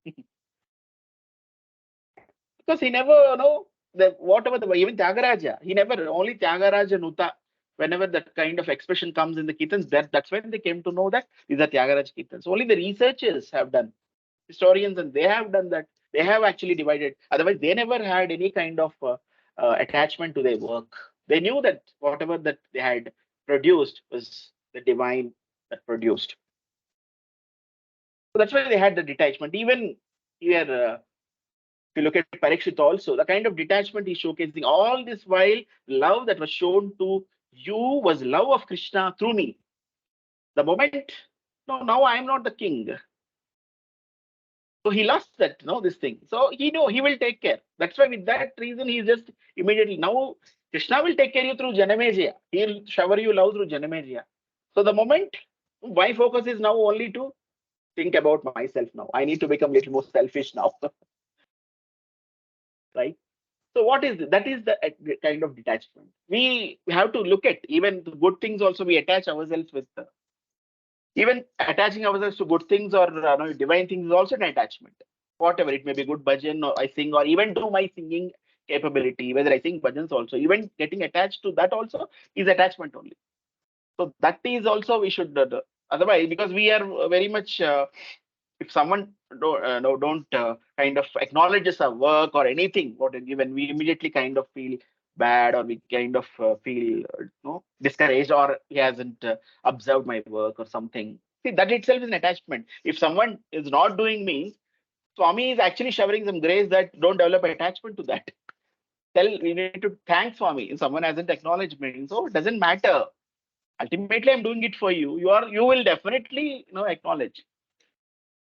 Because he never whatever even Tyagaraja, he never, only Tyagaraja Nuta, whenever that kind of expression comes in the Kirtans, that's when they came to know that these are Tyagaraja Kirtans. Only the researchers have done, historians, and they have done that. They have actually divided. Otherwise, they never had any kind of attachment to their work. They knew that whatever that they had produced was the divine that produced. So that's why they had the detachment. Even here, if you look at Parikshith also, the kind of detachment he's showcasing, all this while, love that was shown to you was love of Krishna through me. The moment, no, now I am not the king. So he lost that, this thing. So he know he will take care. That's why with that reason, he just immediately, now Krishna will take care of you through Janamejaya. He'll shower you love through Janamejaya. So the moment, my focus is now only to think about myself now. I need to become a little more selfish now. Right? So what is that? Is the kind of detachment. We have to look at even the good things also, we attach ourselves with. Even attaching ourselves to good things or divine things is also an attachment. Whatever it may be, good bhajan or I sing, or even to my singing capability, whether I sing bhajans also, even getting attached to that also is attachment only. So that is also we should otherwise, because we are very much if someone don't kind of acknowledges our work or anything, what given, we immediately kind of feel bad, or we kind of feel discouraged, or he hasn't observed my work or something. See, that itself is an attachment. If someone is not doing means, Swami is actually showering some grace that don't develop attachment to that. We need to thank Swami if someone hasn't acknowledged me. So it doesn't matter. Ultimately, I'm doing it for you. You will definitely acknowledge.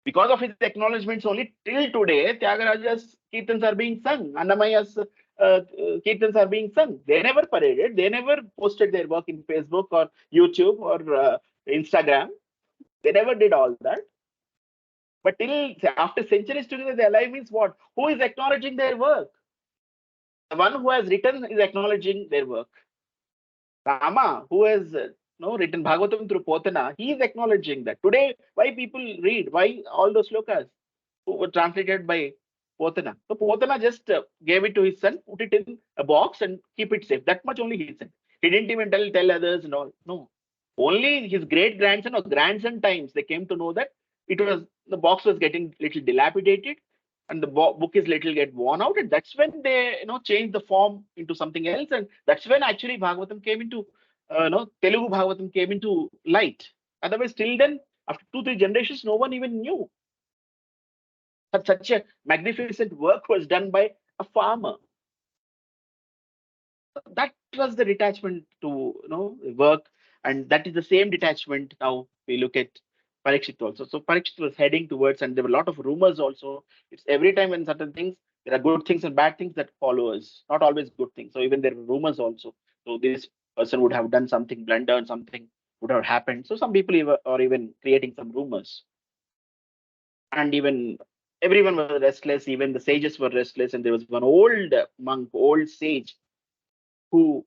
Because of his acknowledgements, only till today, Tyagaraja's Kirtans are being sung, Annamaya's Kirtans are being sung. They never paraded, they never posted their work in Facebook or YouTube or Instagram. They never did all that. But till after centuries together, their life means what? Who is acknowledging their work? The one who has written is acknowledging their work. Rama, who has written Bhagavatam through Potana, he is acknowledging that. Today, why people read? Why all those slokas who were translated by Potana? So Potana just gave it to his son, put it in a box and keep it safe. That much only he said. He didn't even tell others and all. No. Only his great grandson or grandson times they came to know that it was the box was getting little dilapidated. and the book is little get worn out, and that's when they change the form into something else, and that's when actually Bhagavatam came into Telugu Bhagavatam came into light. Otherwise, till then, after 2-3 generations, no one even knew that such a magnificent work was done by a farmer. That was the detachment to work, and that is the same detachment now we look at Parikshith also. So Parikshith was heading towards, and there were a lot of rumors also. It's every time when certain things, there are good things and bad things that follow us, not always good things. So even there were rumors also. So this person would have done something blunder and something would have happened. So some people are even creating some rumors, and even everyone was restless. Even the sages were restless, and there was one old monk, old sage, who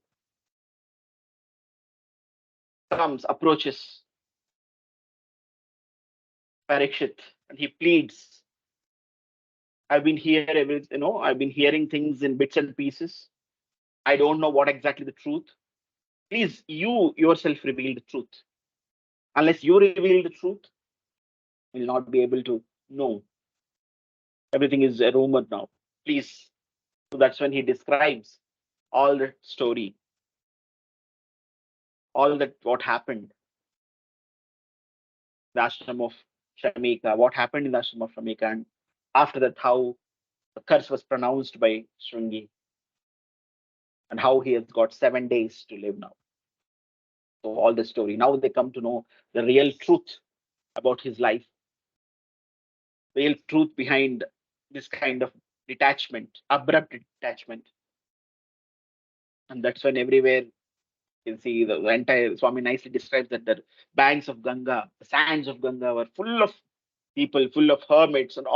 approaches Parikshit, and he pleads, I've been here, I've been hearing things in bits and pieces. I don't know what exactly the truth. Please, you yourself reveal the truth. Unless you reveal the truth, we'll not be able to know. Everything is a rumor now. Please. So that's when he describes all the story, all that what happened, the ashram of Shamika, what happened in the ashram of Shamika, and after that, how the curse was pronounced by Shringi, and how he has got 7 days to live now. So all the story. Now they come to know the real truth about his life, real truth behind this kind of detachment, abrupt detachment. And that's when everywhere you can see the entire Swami nicely describes that the banks of Ganga, the sands of Ganga were full of people, full of hermits, and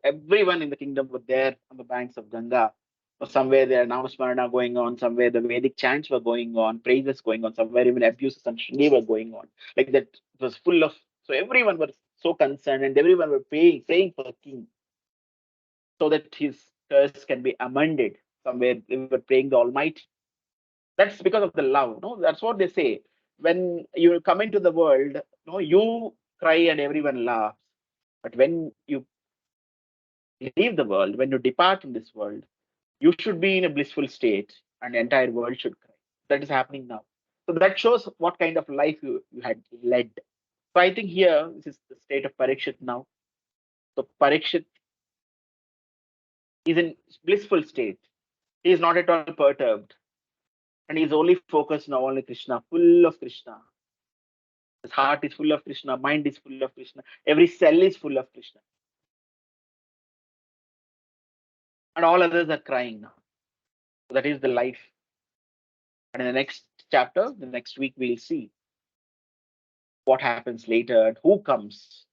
everyone in the kingdom were there on the banks of Ganga. Or somewhere there Namasmarana going on, somewhere the Vedic chants were going on, praises going on, somewhere even abuses and Shri were going on. Like that, it was full of, so everyone was so concerned, and everyone were praying for the king, so that his curse can be amended. Somewhere they were praying the Almighty. That's because of the love. No, that's what they say. When you come into the world, you cry and everyone laughs. But when you leave the world, when you depart from this world, you should be in a blissful state, and the entire world should cry. That is happening now. So that shows what kind of life you had led. So I think here, this is the state of Parikshit now. So Parikshit is in blissful state. He is not at all perturbed. And he's only focused now on Krishna, full of Krishna. His heart is full of Krishna, mind is full of Krishna, every cell is full of Krishna. And all others are crying now. So that is the life. And in the next chapter, the next week, we'll see what happens later and who comes.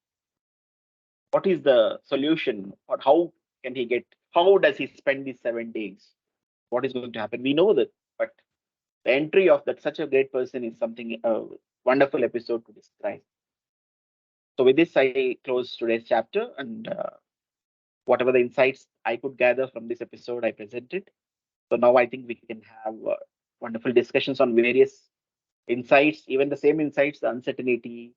What is the solution? Or how does he spend these 7 days? What is going to happen? We know that, but the entry of that such a great person is something a wonderful episode to describe. So with this, I close today's chapter, and whatever the insights I could gather from this episode, I presented. So now I think we can have wonderful discussions on various insights, even the same insights, the uncertainty,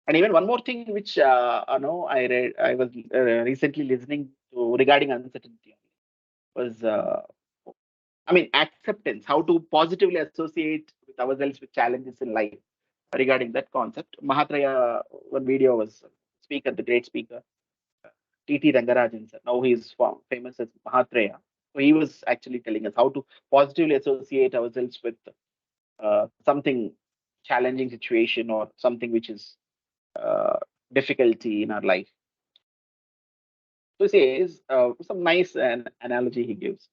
and even one more thing which I read, I was recently listening to regarding uncertainty was, acceptance, how to positively associate with ourselves with challenges in life. Regarding that concept, Mahatraya, one video was speaker, the great speaker, T.T. Rangarajan sir. Now he is famous as Mahatraya. So he was actually telling us how to positively associate ourselves with something challenging situation or something which is difficulty in our life. So he says some nice analogy he gives.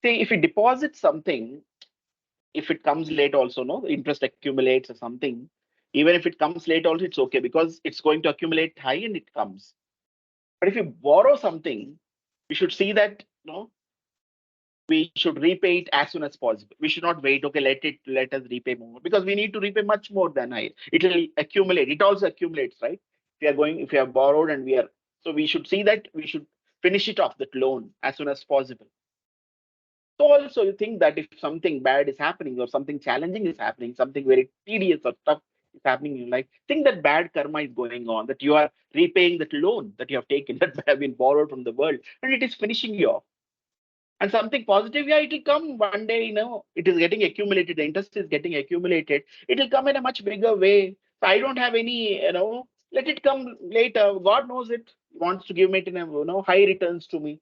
See, if you deposit something, if it comes late also, no, the interest accumulates or something. Even if it comes late also, it's okay because it's going to accumulate high and it comes. But if you borrow something, we should see that we should repay it as soon as possible. We should not wait. Okay, let us repay more because we need to repay much more than high. It will accumulate. It also accumulates, right? If we have borrowed and so we should see that we should finish it off that loan as soon as possible. So also you think that if something bad is happening or something challenging is happening, something very tedious or tough is happening in your life, think that bad karma is going on, that you are repaying that loan that you have taken, that have been borrowed from the world, and it is finishing you off. And something positive, yeah, it will come one day, it is getting accumulated, the interest is getting accumulated. It will come in a much bigger way. So I don't have any, let it come later. God knows it. He wants to give me it in a, high returns to me.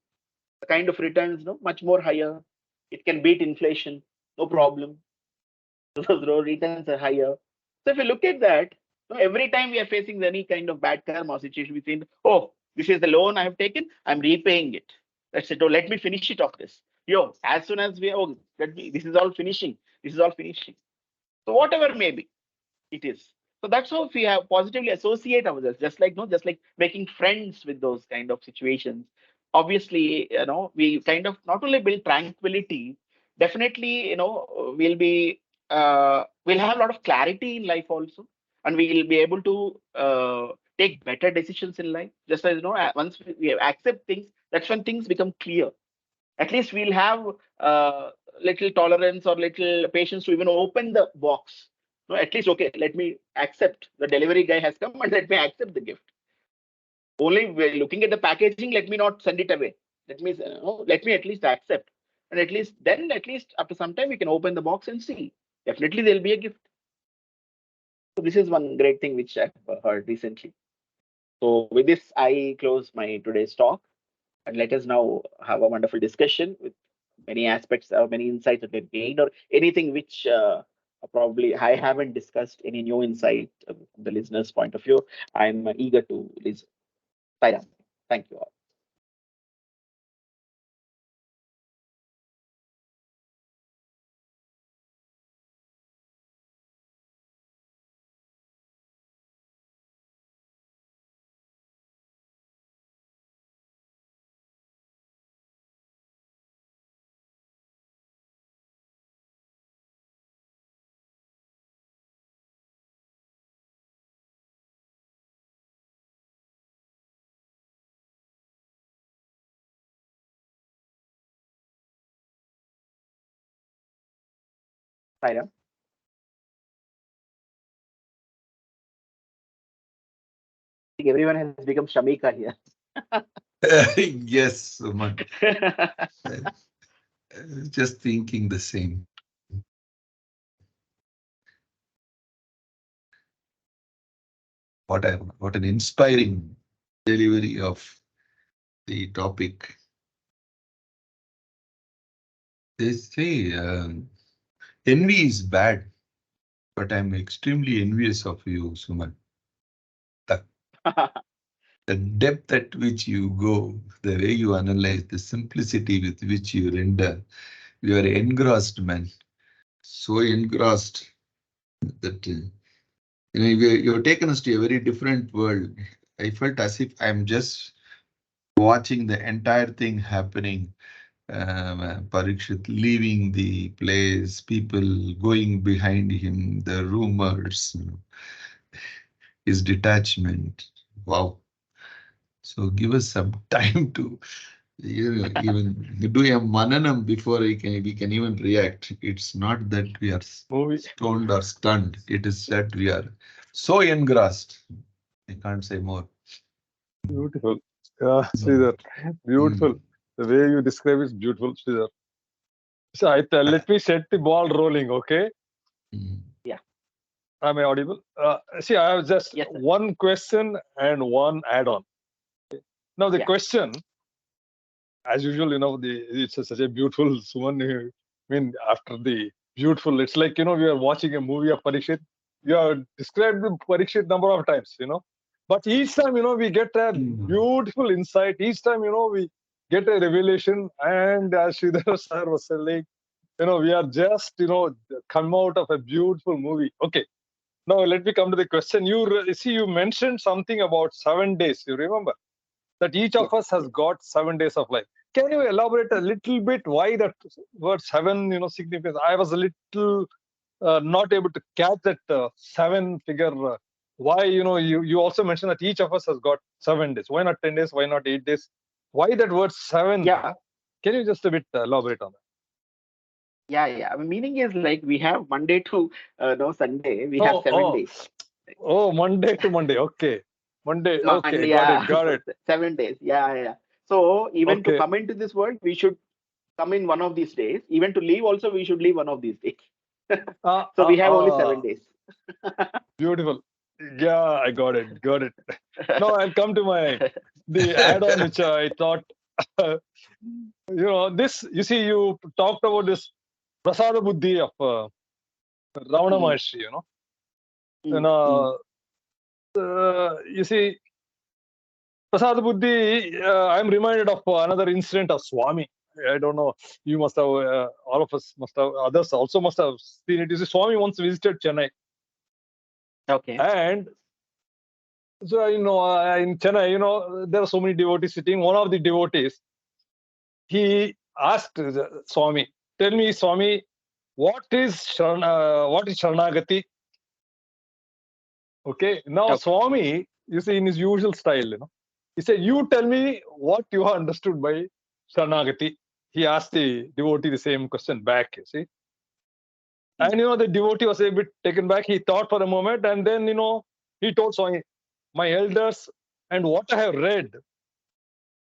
The kind of returns, much more higher. It can beat inflation, no problem. Those returns are higher. So if you look at that, every time we are facing any kind of bad karma situation, we think, oh, this is the loan I have taken, I'm repaying it. That's it. Oh, let me finish it off this. As soon as this is all finishing. This is all finishing. So whatever may be, it is. So that's how we have positively associate ourselves, just like making friends with those kind of situations. Obviously, we kind of not only build tranquility, definitely, we'll have a lot of clarity in life also, and we'll be able to take better decisions in life. Just as once we accept things, that's when things become clear. At least we'll have little tolerance or little patience to even open the box. No, at least, okay, let me accept the delivery guy has come and let me accept the gift. Only looking at the packaging, let me not send it away. Let me at least accept. And at least after some time, we can open the box and see. Definitely there'll be a gift. So this is one great thing which I've heard recently. So with this, I close my today's talk. And let us now have a wonderful discussion with many aspects or many insights that we've gained, or anything which probably I haven't discussed, any new insight from the listener's point of view. I'm eager to listen. Sairam. Thank you all. Sairam. I think everyone has become Shamika here. Yes, Suman. Just thinking the same. What an inspiring delivery of the topic. They say envy is bad, but I'm extremely envious of you, Suman. The, the depth at which you go, the way you analyze, the simplicity with which you render, you are engrossed, man. So engrossed that you've taken us to a very different world. I felt as if I'm just watching the entire thing happening. Parikshith leaving the place, people going behind him, the rumors, his detachment. Wow. So give us some time to even do a mananam before we can even react. It's not that we are Movie. stoned or stunned. It is that we are so engrossed. I can't say more. Beautiful. Yeah, Sridhar. Beautiful. Mm. The way you describe is beautiful, Sridhar. So let me set the ball rolling, okay? Mm. Yeah. Am I audible? See, I have just Yes, sir. one question and one add-on. Now, the Yeah. question, as usual, it's such a beautiful Suman. I mean, after the beautiful, it's like, we are watching a movie of Parikshit. You have described the Parikshit number of times. But each time, we get a Mm. beautiful insight. Each time, we get a revelation. And as Sridhar sir was saying, we are just, come out of a beautiful movie. Okay. Now, let me come to the question. See, you mentioned something about 7 days. You remember that each Yes. of us has got 7 days of life. Can you elaborate a little bit why that word seven, signifies? I was a little not able to catch that seven figure. Why, you also mentioned that each of us has got 7 days. Why not 10 days? Why not 8 days? Why that word seven? Yeah. Can you just a bit elaborate on that? Yeah. I mean, meaning is like we have Monday to no Sunday. We have Oh, seven oh, days. Oh, Monday to Monday. Okay. Monday. Okay. Yeah. Got it. 7 days. Yeah. So even to Okay. come into this world, we should come in one of these days. Even to leave also, we should leave one of these days. So we have only 7 days. Beautiful. Yeah, I got it. Now I'll come to the add-on which I thought, this, you see, you talked about this prasada buddhi of Ravana Maharshi, you see, prasada buddhi, I'm reminded of another incident of Swami. I don't know, you must have, all of us must have, others also must have seen it. You see, Swami once visited Chennai. Okay. And so, in Chennai, there are so many devotees sitting. One of the devotees, he asked Swami, tell me, Swami, what is Sharanagati? Okay. Now, Okay. Swami, you see, in his usual style, he said, you tell me what you have understood by Sharanagati. He asked the devotee the same question back, you see. And, the devotee was a bit taken back. He thought for a moment, and then, he told Swami, my elders and what I have read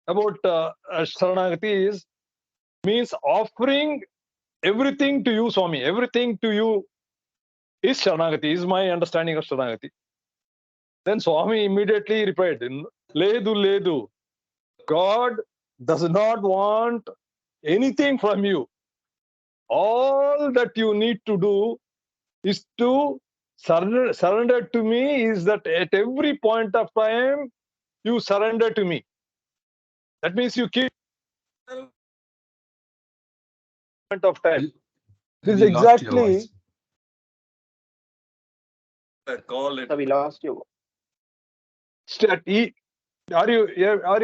about Sharanagati means offering everything to you, Swami. Everything to you is Sharanagati, is my understanding of Sharanagati. Then Swami immediately replied, Ledu, Ledu. God does not want anything from you. All that you need to do is to surrender to me, is that at every point of time, you surrender to me. That means you keep point of time. This is We lost your exactly. voice. Call it. So we lost you. Are you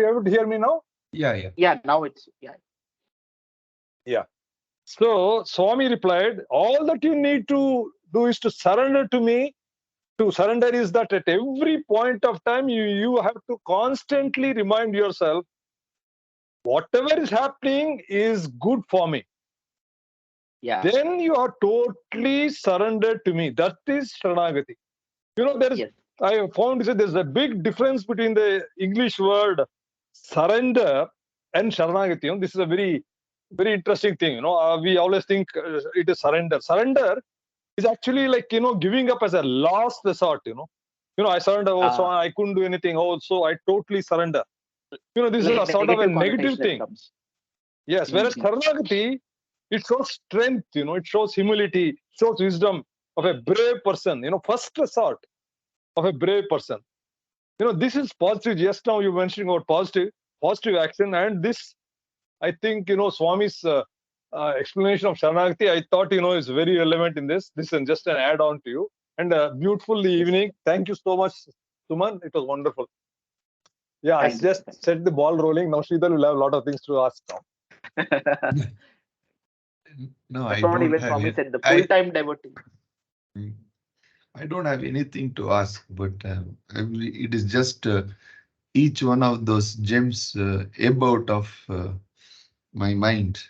able to hear me now? Yeah. Yeah. Now it's Yeah. So Swami replied, all that you need to do is to surrender to me. To surrender is that at every point of time, you have to constantly remind yourself, whatever is happening is good for me. Yeah. Then you are totally surrendered to me. That is Sharanagati. There is. Yes. I found that there's a big difference between the English word surrender and Sharanagati. This is a very, very interesting thing. We always think it is surrender. Surrender is actually like, giving up as a last resort. I surrender. Oh, so I couldn't do anything. Oh, so I totally surrender. This is a sort of a negative thing. Yes. Whereas Sharanagati, it shows strength. It shows humility. It shows wisdom of a brave person. First resort of a brave person. This is positive. Just now you mentioned about positive action, and this, I think, Swami's explanation of Sharanagati, I thought, is very relevant in this. This is just an add-on to you. And beautiful evening. Thank you so much, Suman. It was wonderful. Yeah, I just set the ball rolling. Now Sridhar will have a lot of things to ask now. No, That's I what don't even have Swami it. said, the full-time devotee. I don't have anything to ask, but it is just each one of those gems ebb out of my mind.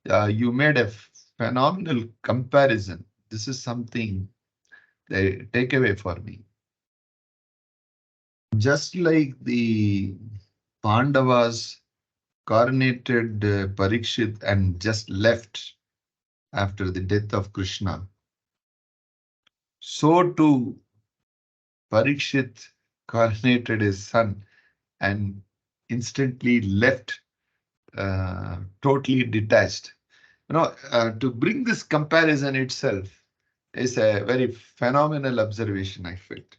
You made a phenomenal comparison. This is something they take away for me. Just like the Pandavas coronated Parikshith and just left after the death of Krishna, so too Parikshith coronated his son and instantly left, totally detached. To bring this comparison itself is a very phenomenal observation, I felt.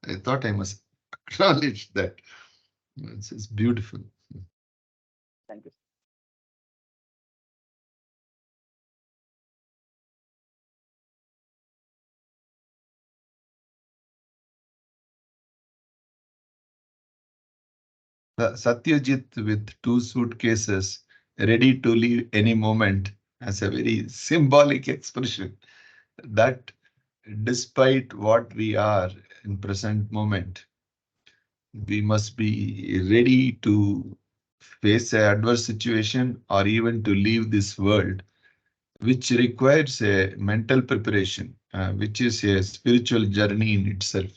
I thought I must acknowledge that. It's beautiful. Thank you. Satyajit with 2 suitcases ready to leave any moment as a very symbolic expression that despite what we are in present moment, we must be ready to face an adverse situation or even to leave this world which requires a mental preparation, which is a spiritual journey in itself.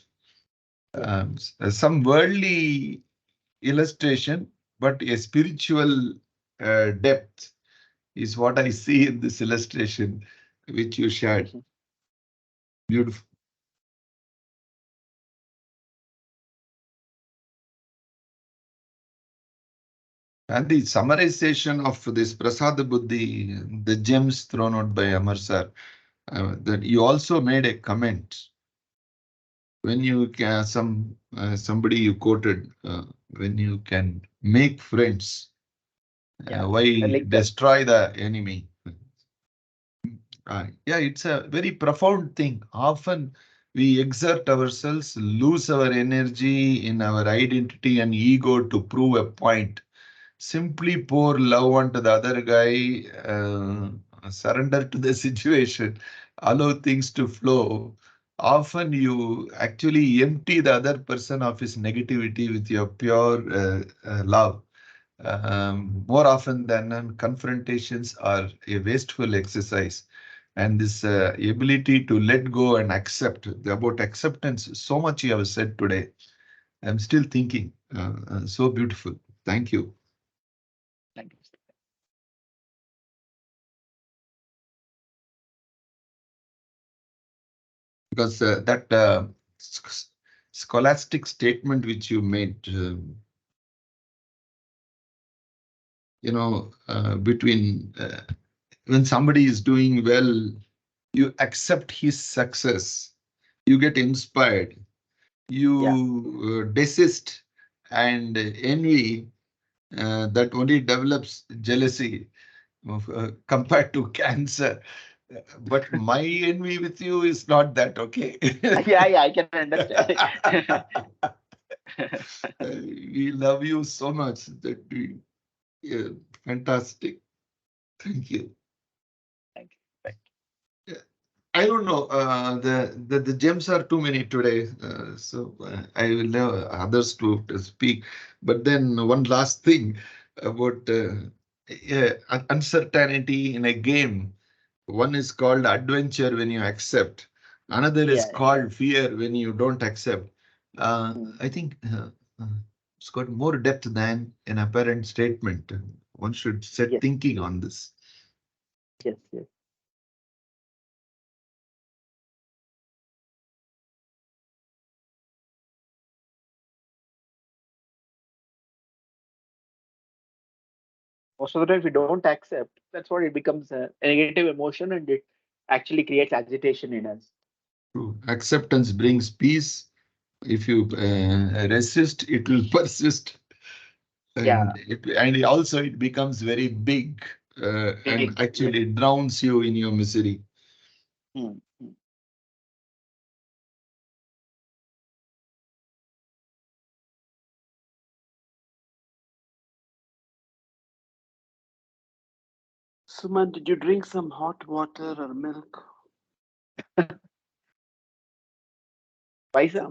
Some worldly illustration, but a spiritual depth is what I see in this illustration, which you shared. Beautiful. And the summarization of this Prasada Buddhi, the gems thrown out by Amar sir, that you also made a comment when you can, somebody you quoted, when you can make friends, why like destroy the enemy? Yeah, it's a very profound thing. Often we exert ourselves, lose our energy in our identity and ego to prove a point. Simply pour love onto the other guy, surrender to the situation, allow things to flow. Often you actually empty the other person of his negativity with your pure love. More often than not, confrontations are a wasteful exercise. And this ability to let go and accept, about acceptance, so much you have said today. I'm still thinking, so beautiful. Thank you. Thank you. Because that scholastic statement which you made, between when somebody is doing well, you accept his success, you get inspired, you desist, and envy, that only develops jealousy compared to cancer. But my envy with you is not that, okay? Yeah, I can understand. We love you so much that we, yeah, fantastic. Thank you. Thank you. Yeah, I don't know. The gems are too many today, so I will allow others to speak. But then one last thing about uncertainty in a game. One is called adventure when you accept. Another is Yeah. called fear when you don't accept. I think it's got more depth than an apparent statement. One should set Yes. thinking on this. Yes. Yes. Most of the time, if we don't accept, that's what it becomes a negative emotion, and it actually creates agitation in us. True. Acceptance brings peace. If you resist, it will persist, Yeah. and also it becomes very big, and Big. Yes. actually drowns you in your misery. Hmm. Hmm. Suman, did you drink some hot water or milk? Why, sir?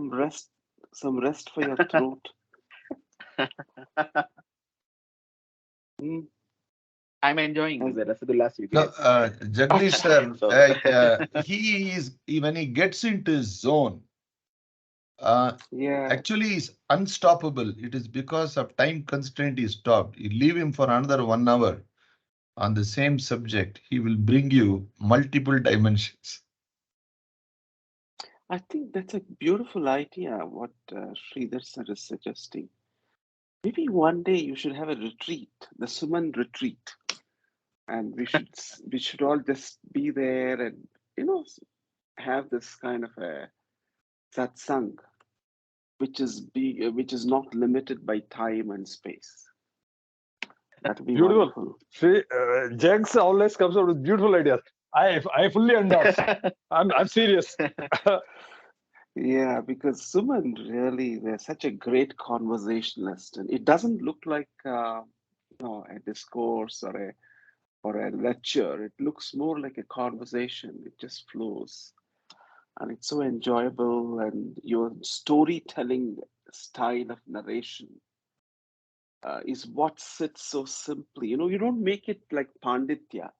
Some rest for your throat. Mm. I'm enjoying the Rasagulla you No, gave. Jagdish sir, So, he is, when he gets into his zone, Yeah, actually is unstoppable. It is because of time constraint he stopped. You leave him for another 1 hour on the same subject, he will bring you multiple dimensions. I think that's a beautiful idea, what Sridhar sir is suggesting. Maybe one day you should have a retreat, the Suman retreat, and we should all just be there and have this kind of a satsang, which is not limited by time and space. That would be Beautiful. wonderful. See, Jags always comes up with beautiful ideas. I fully endorse. I'm serious. Yeah, because Suman really, they're such a great conversationalist, and it doesn't look like a discourse or a lecture. It looks more like a conversation. It just flows, and it's so enjoyable. And your storytelling style of narration is what sits so simply. You don't make it like Panditya.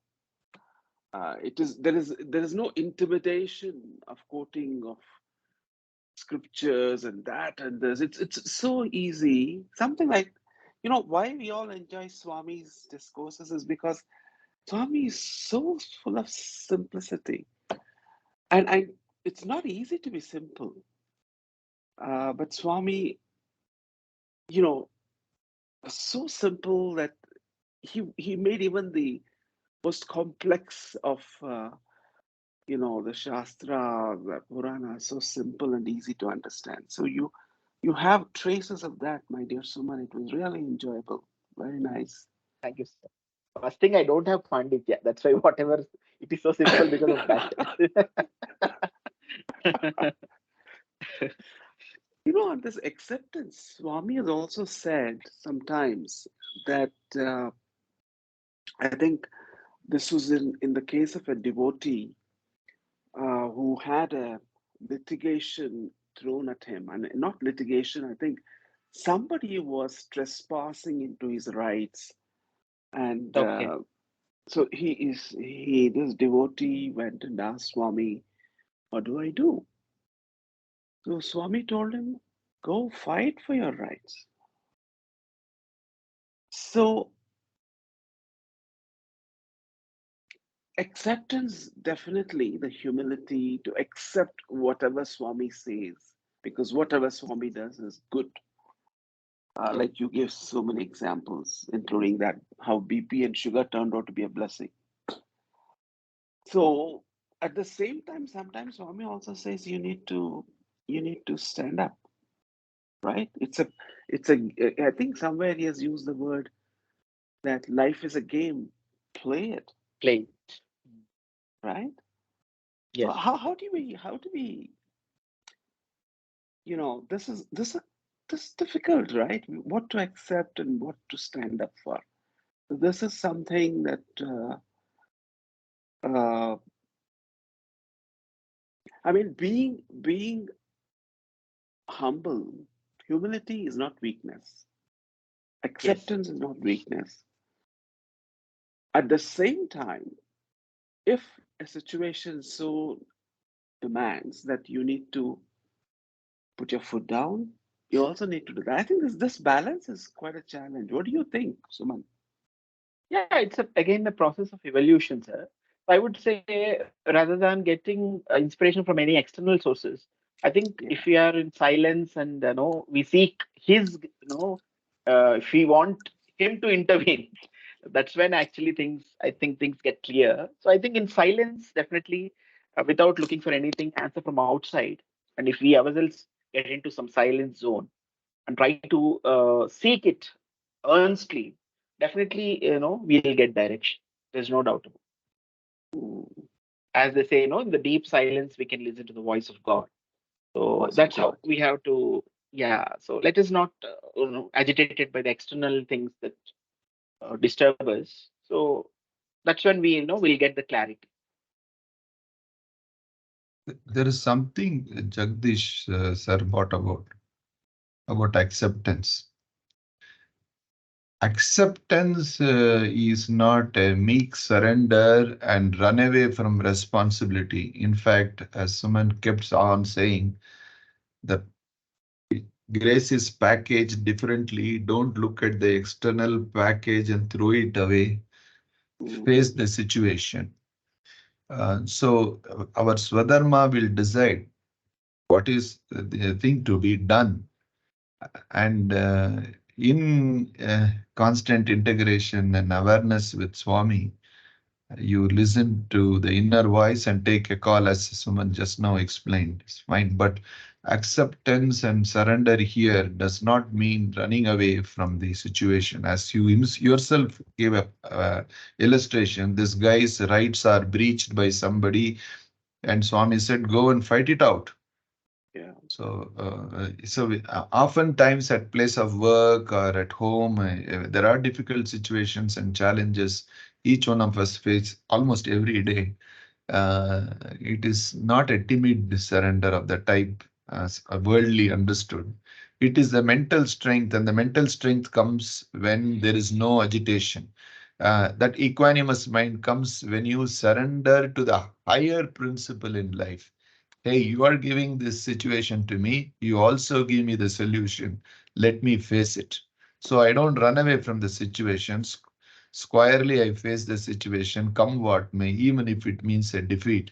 there is no intimidation of quoting of scriptures and that and this. It's so easy. Something like, why we all enjoy Swami's discourses is because Swami is so full of simplicity, and it's not easy to be simple. But Swami, so simple that he made even the most complex of the Shastra, the Purana, so simple and easy to understand. So you have traces of that, my dear Suman. It was really enjoyable. Very nice. Thank you, sir. First thing, I don't have Panditya. That's why whatever it is so simple because of that. On this acceptance, Swami has also said sometimes that I think this was in the case of a devotee who had a litigation thrown at him, and not litigation, I think somebody was trespassing into his rights, and Okay. so this devotee went and asked Swami, what do I do? So Swami told him, go fight for your rights. So acceptance, definitely the humility to accept whatever Swami says, because whatever Swami does is good. Like you give so many examples, including that how BP and sugar turned out to be a blessing. So at the same time, sometimes Swami also says you need to stand up, right? I think somewhere he has used the word that life is a game, play it, Play. right? Yes. So how do we this is difficult, right? What to accept and what to stand up for. So this is something that I mean, being humble, humility is not weakness. Acceptance is not weakness. At the same time, if a situation so demands that you need to put your foot down, you also need to do that. I think this balance is quite a challenge. What do you think, Suman? Yeah, it's again the process of evolution, sir. I would say rather than getting inspiration from any external sources, I think Yeah. if we are in silence and we seek his, if we want him to intervene, that's when actually I think things get clear. So I think in silence, definitely, without looking for anything answer from outside, and if we ourselves get into some silence zone and try to seek it earnestly, definitely, we'll get direction. There's no doubt about it. As they say, in the deep silence, we can listen to the voice of God. So Voice of that's how God. we have to, yeah. So let us not, agitated by the external things that disturb us. So that's when we, we'll get the clarity. There is something Jagdish sir brought about acceptance. Acceptance is not a meek surrender and run away from responsibility. In fact, as Suman kept on saying, that grace is packaged differently. Don't look at the external package and throw it away. Face the situation. So our Swadharma will decide what is the thing to be done. And in constant integration and awareness with Swami, you listen to the inner voice and take a call, as Suman just now explained. It's fine, but acceptance and surrender here does not mean running away from the situation. As you yourself gave a illustration, this guy's rights are breached by somebody, and Swami said, "Go and fight it out." Yeah. So, oftentimes at place of work or at home, there are difficult situations and challenges each one of us face almost every day. It is not a timid surrender of the type as worldly understood. It is the mental strength, and the mental strength comes when there is no agitation. That equanimous mind comes when you surrender to the higher principle in life. Hey, you are giving this situation to me. You also give me the solution. Let me face it. So I don't run away from the situations. Squarely, I face the situation, come what may, even if it means a defeat,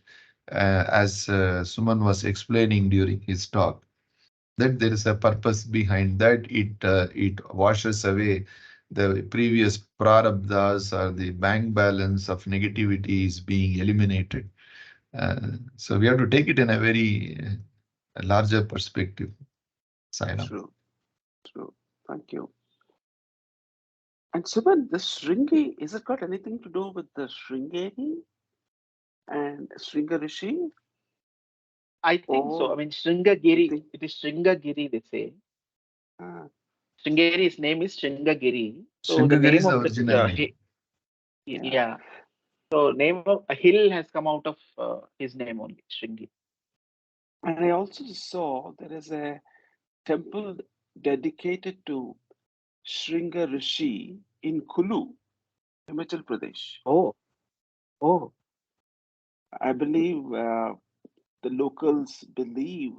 as Suman was explaining during his talk. That there is a purpose behind that. It washes away the previous prarabdhas, or the bank balance of negativity is being eliminated. So we have to take it in a very larger perspective. Sainam. True, true. Thank you. And Suman, the Shringi, is it got anything to do with the Shringeri and Shringa Rishi? I think so. I Or mean, you Shringagiri, think, it is Shringagiri, they say. ah, Shringeri's name is Shringagiri. So the Shringagiri name is the of the original Yeah. name. yeah. yeah. So name of a hill has come out of his name only, Shringi. And I also saw there is a temple dedicated to Shringa Rishi in Kulu, Himachal Pradesh. Oh, oh, I believe the locals believe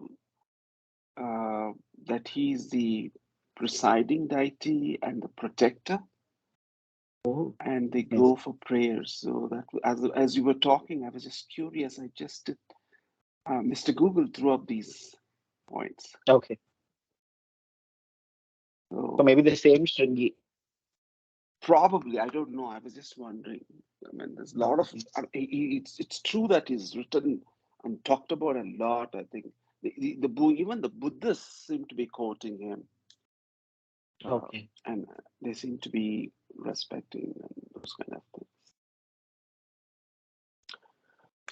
that he's the presiding deity and the protector, oh, and they nice. go for prayers. So that as you were talking, I was just curious. I just did, Mr. Google threw up these points. Okay. So So maybe the same Shringi. probably, I don't know. I was just wondering. I mean, there's a lot of. It's true that he's written and talked about a lot. I think even the Buddhists seem to be quoting him, Okay. and they seem to be respecting and those kind of things.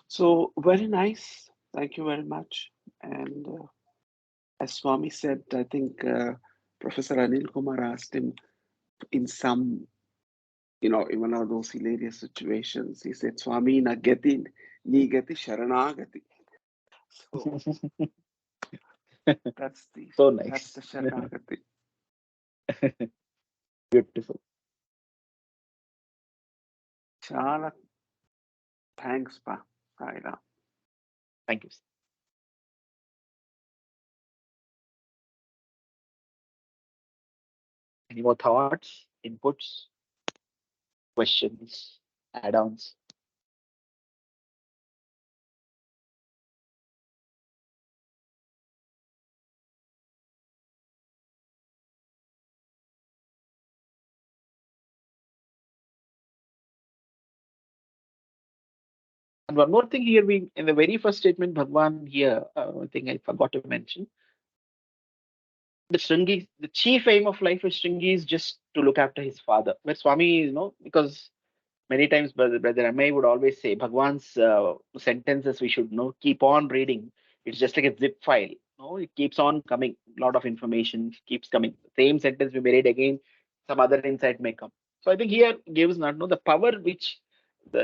So very nice. Thank you very much. And as Swami said, I think Professor Anil Kumar asked him in some, in one of those hilarious situations, he said, Swami na gati, ni gati, sharanagati. So that's the So that's nice. the sharanagati. Beautiful. Chala thanks, Pa. Saira. Thank you. Any more thoughts, inputs, questions, add-ons? And one more thing here, we in the very first statement, Bhagwan here, I think I forgot to mention, the Shringi, the chief aim of life of Shringi is just to look after his father. Where Swami, because many times Brother Amay would always say, Bhagwan's sentences we should know, keep on reading. It's just like a zip file. No, it keeps on coming. A lot of information keeps coming. Same sentence we may read again, some other insight may come. So I think here gives not know the power which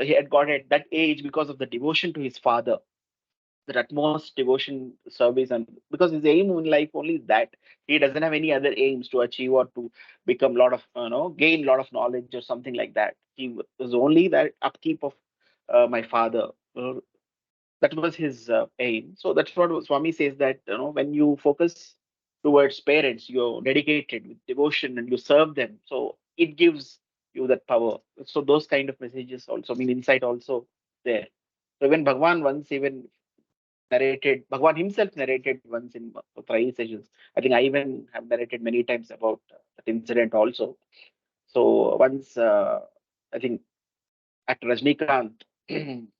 he had got at that age because of the devotion to his father, that utmost devotion, service, and because his aim in life only is that he doesn't have any other aims to achieve or to become a lot of gain a lot of knowledge or something like that. He was only that upkeep of my father. That was his aim. So that's what Swami says, that when you focus towards parents, you're dedicated with devotion and you serve them. So it gives you that power. So those kind of messages also, I mean, insight also there. So when Bhagwan once even narrated, Bhagwan himself narrated once in three sessions. I think I even have narrated many times about that incident also. So once, I think actor Rajnikant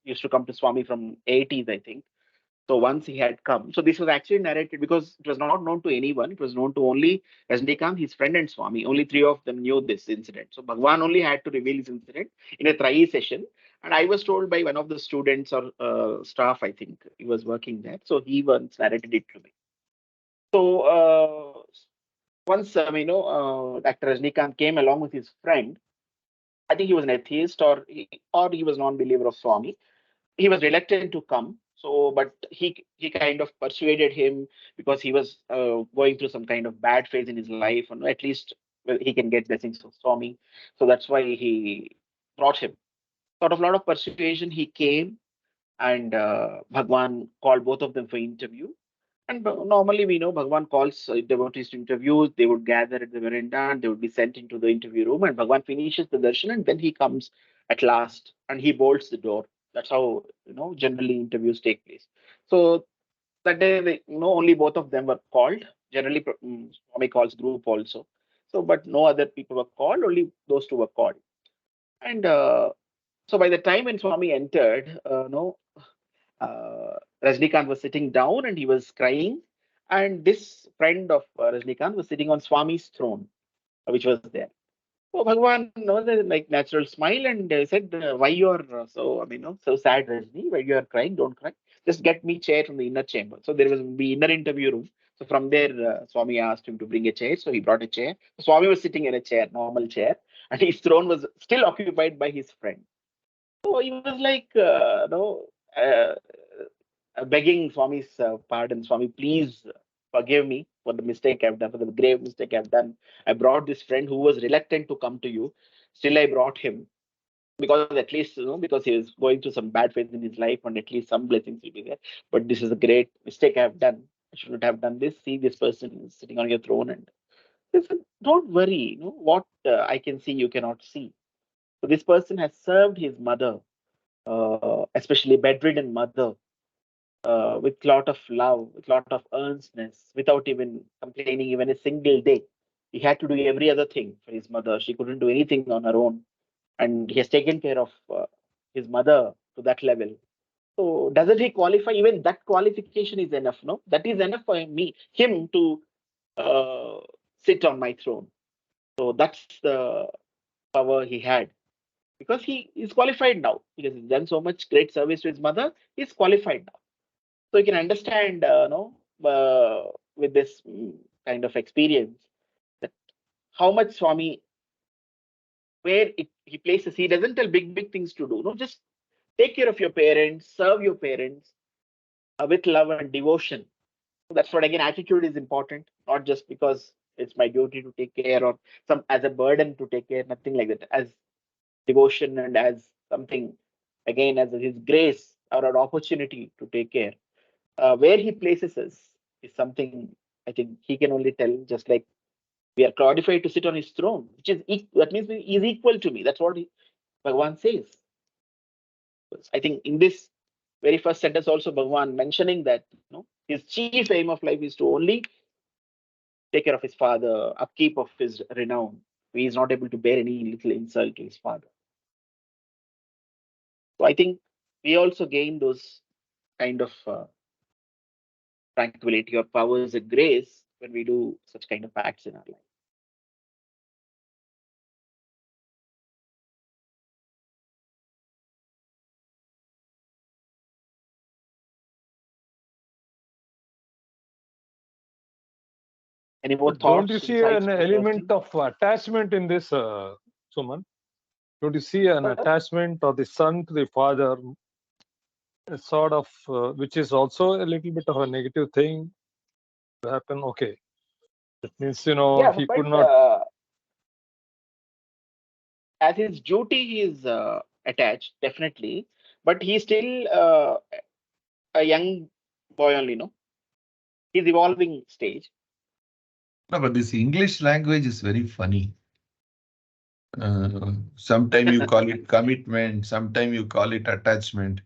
used to come to Swami from 80s, I think. So once he had come, so this was actually narrated because it was not known to anyone. It was known to only Rajnikant, his friend, and Swami. Only three of them knew this incident. So Bhagwan only had to reveal this incident in a Trai session. And I was told by one of the students or staff, I think he was working there. So he once narrated it to me. So once, Dr. Rajnikant came along with his friend. I think he was an atheist or he was non-believer of Swami. He was reluctant to come. So, but he kind of persuaded him because he was going through some kind of bad phase in his life, and at least he can get blessings from Swami. So that's why he brought him. Out of a lot of persuasion, he came, and Bhagwan called both of them for interview. And normally we know Bhagwan calls devotees to interviews. They would gather at the veranda and they would be sent into the interview room. And Bhagwan finishes the darshan and then he comes at last and he bolts the door. That's how generally interviews take place. So that day, only both of them were called. Generally, Swami calls group also. So, but no other people were called. Only those two were called. And so by the time when Swami entered, Rajnikant was sitting down and he was crying. And this friend of Rajnikant was sitting on Swami's throne, which was there. So Bhagwan, like natural smile and said, "Why you're so sad, Rajni? Why you are crying? Don't cry. Just get me chair from the inner chamber." So there was the inner interview room. So from there, Swami asked him to bring a chair. So he brought a chair. So Swami was sitting in a chair, normal chair, and his throne was still occupied by his friend. So he was like, uh, begging Swami's pardon. Swami, please forgive me for the mistake I've done, for the grave mistake I've done. I brought this friend who was reluctant to come to you. Still, I brought him because at least, because he was going through some bad phase in his life and at least some blessings will be there. But this is a great mistake I've done. I shouldn't have done this. See, this person is sitting on your throne. And he said, don't worry, what I can see, you cannot see. So this person has served his mother, especially bedridden mother, with lot of love, with lot of earnestness, without even complaining even a single day. He had to do every other thing for his mother. She couldn't do anything on her own, and he has taken care of his mother to that level. So doesn't he qualify? Even that qualification is enough, no? That is enough for him to uh, sit on my throne. So that's the power he had, because he is qualified now, because he's done so much great service to his mother. He's qualified now. So you can understand, with this kind of experience, that how much Swami, where he places, he doesn't tell big things to do. No, just take care of your parents, serve your parents with love and devotion. So that's what, again, attitude is important, not just because it's my duty to take care or some as a burden to take care, nothing like that. As devotion and as something, again, as his grace or an opportunity to take care. Where he places us is something I think he can only tell, just like we are qualified to sit on his throne, which is that means he is equal to me. That's what Bhagavan says. I think in this very first sentence also Bhagavan mentioning that his chief aim of life is to only take care of his father, upkeep of his renown. He is not able to bear any little insult to his father. So I think we also gain those kind of tranquility or powers and grace when we do such kind of acts in our life. Any more But don't you thoughts, see insights an from element of attachment in this, Suman? Don't you see an attachment of the son to the father, a sort of, which is also a little bit of a negative thing to happen? Okay, that means Yeah, he but could not. as his duty, he is attached, definitely. But he's still a young boy only, no? He's evolving stage. No, but this English language is very funny. Sometimes you call it commitment, sometimes you call it attachment.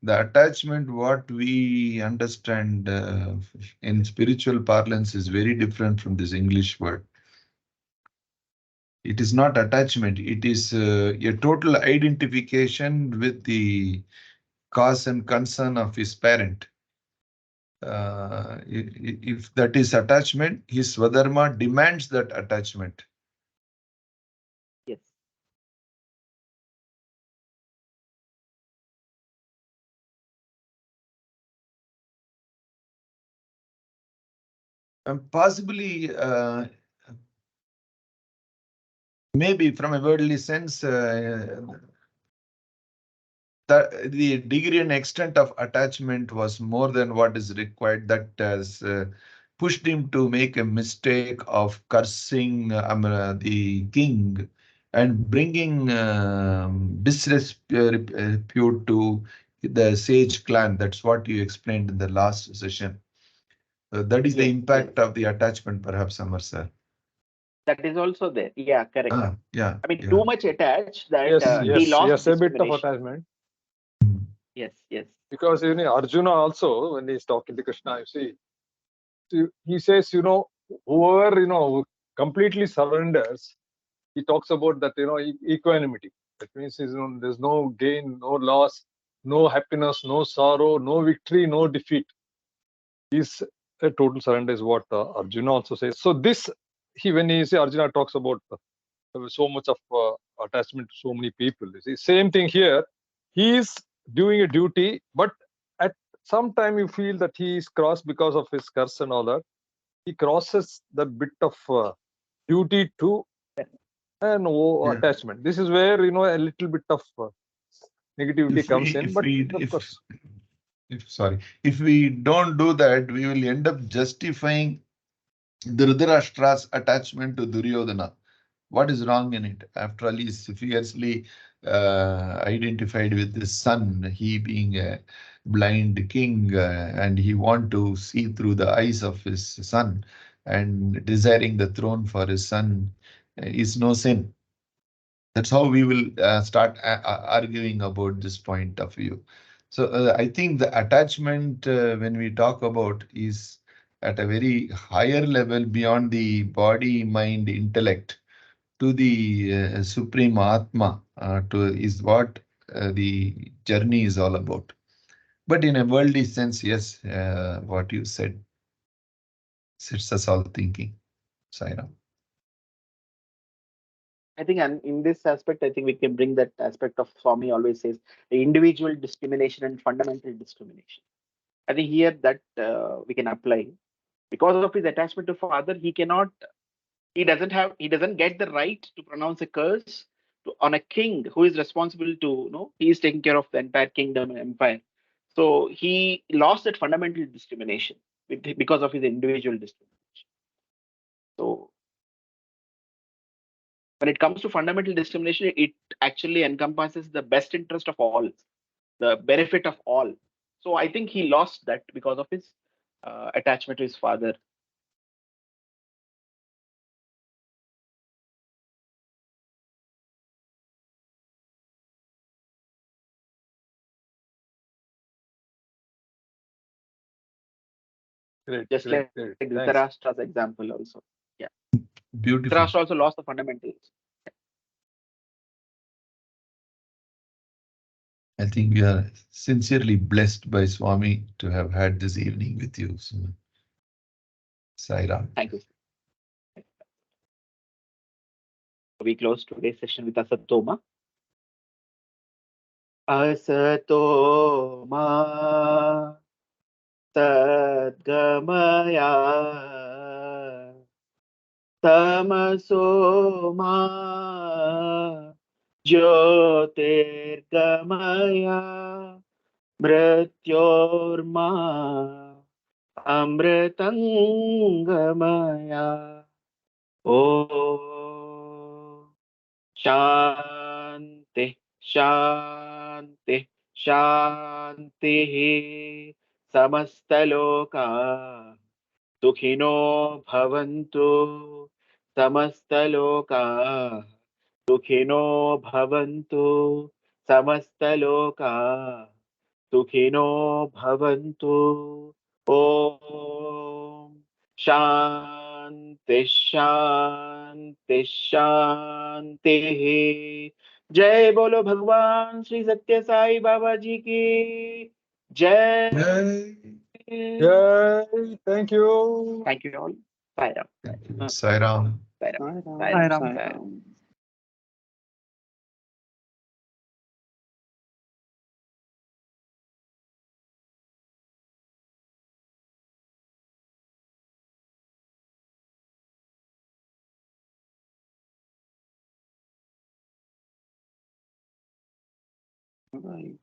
The attachment, what we understand in spiritual parlance, is very different from this English word. It is not attachment, it is a total identification with the cause and concern of his parent. If that is attachment, his Swadharma demands that attachment. Yes. And possibly, maybe from a worldly sense, the degree and extent of attachment was more than what is required, that has pushed him to make a mistake of cursing the king and bringing disrepute to the sage clan. That's what you explained in the last session. That is the Yes, impact yes. of the attachment, perhaps, Amar sir. That is also there. Yeah, correct. Yeah, I mean, yeah. too much attached that Yes, he yes, lost yes, a bit of discrimination. attachment. Yes, yes. Because Arjuna also, when he's talking to Krishna, he says, whoever completely surrenders, he talks about that equanimity. That means there's no gain, no loss, no happiness, no sorrow, no victory, no defeat. Is a total surrender is what Arjuna also says. So this when he say Arjuna talks about so much of attachment to so many people. You see, same thing here. He is doing a duty, but at some time you feel that he is crossed because of his curse and all that. He crosses the bit of duty to Yeah. attachment. This is where a little bit of negativity comes in. But of course, if we don't do that, we will end up justifying Dhritarashtra's attachment to Duryodhana. What is wrong in it? After all, he is fiercely identified with his son, he being a blind king, and he want to see through the eyes of his son, and desiring the throne for his son is no sin. That's how we will start arguing about this point of view. So I think the attachment when we talk about is at a very higher level beyond the body, mind, intellect to the supreme Atma is what the journey is all about. But in a worldly sense, yes, what you said sets us all thinking. Sairam. I think, and in this aspect, I think we can bring that aspect of Swami always says the individual discrimination and fundamental discrimination. I think here that we can apply because of his attachment to father, he doesn't get the right to pronounce a curse on a king who is responsible to, he is taking care of the entire kingdom and empire. So he lost that fundamental discrimination because of his individual discrimination. So when it comes to fundamental discrimination, it actually encompasses the best interest of all, the benefit of all. So I think he lost that because of his attachment to his father. great, Just great, like great. Thanks. Dhritarashtra's example also. Yeah. Beautiful. Dhritarashtra also lost the fundamentals. I think we are sincerely blessed by Swami to have had this evening with you. Sairam. Thank you. We close today's session with Asatoma. Asatoma Sadgamaya Tamasoma Jyotirgamaya Mrityorma Amritangamaya. Oh, Shanti, Shanti, Shanti. Samastaloka Sukhino Bhavantu. Samastaloka Sukhino Bhavantu. Samastaloka Sukhino Bhavantu. Om Shanti Shanti Shanti. जय बोलो भगवान श्री सत्य साई बाबा जी की जय. Yay, thank you. Thank you all. Sairam. Sairam. Sairam. Sairam, Sairam. Sairam. Right.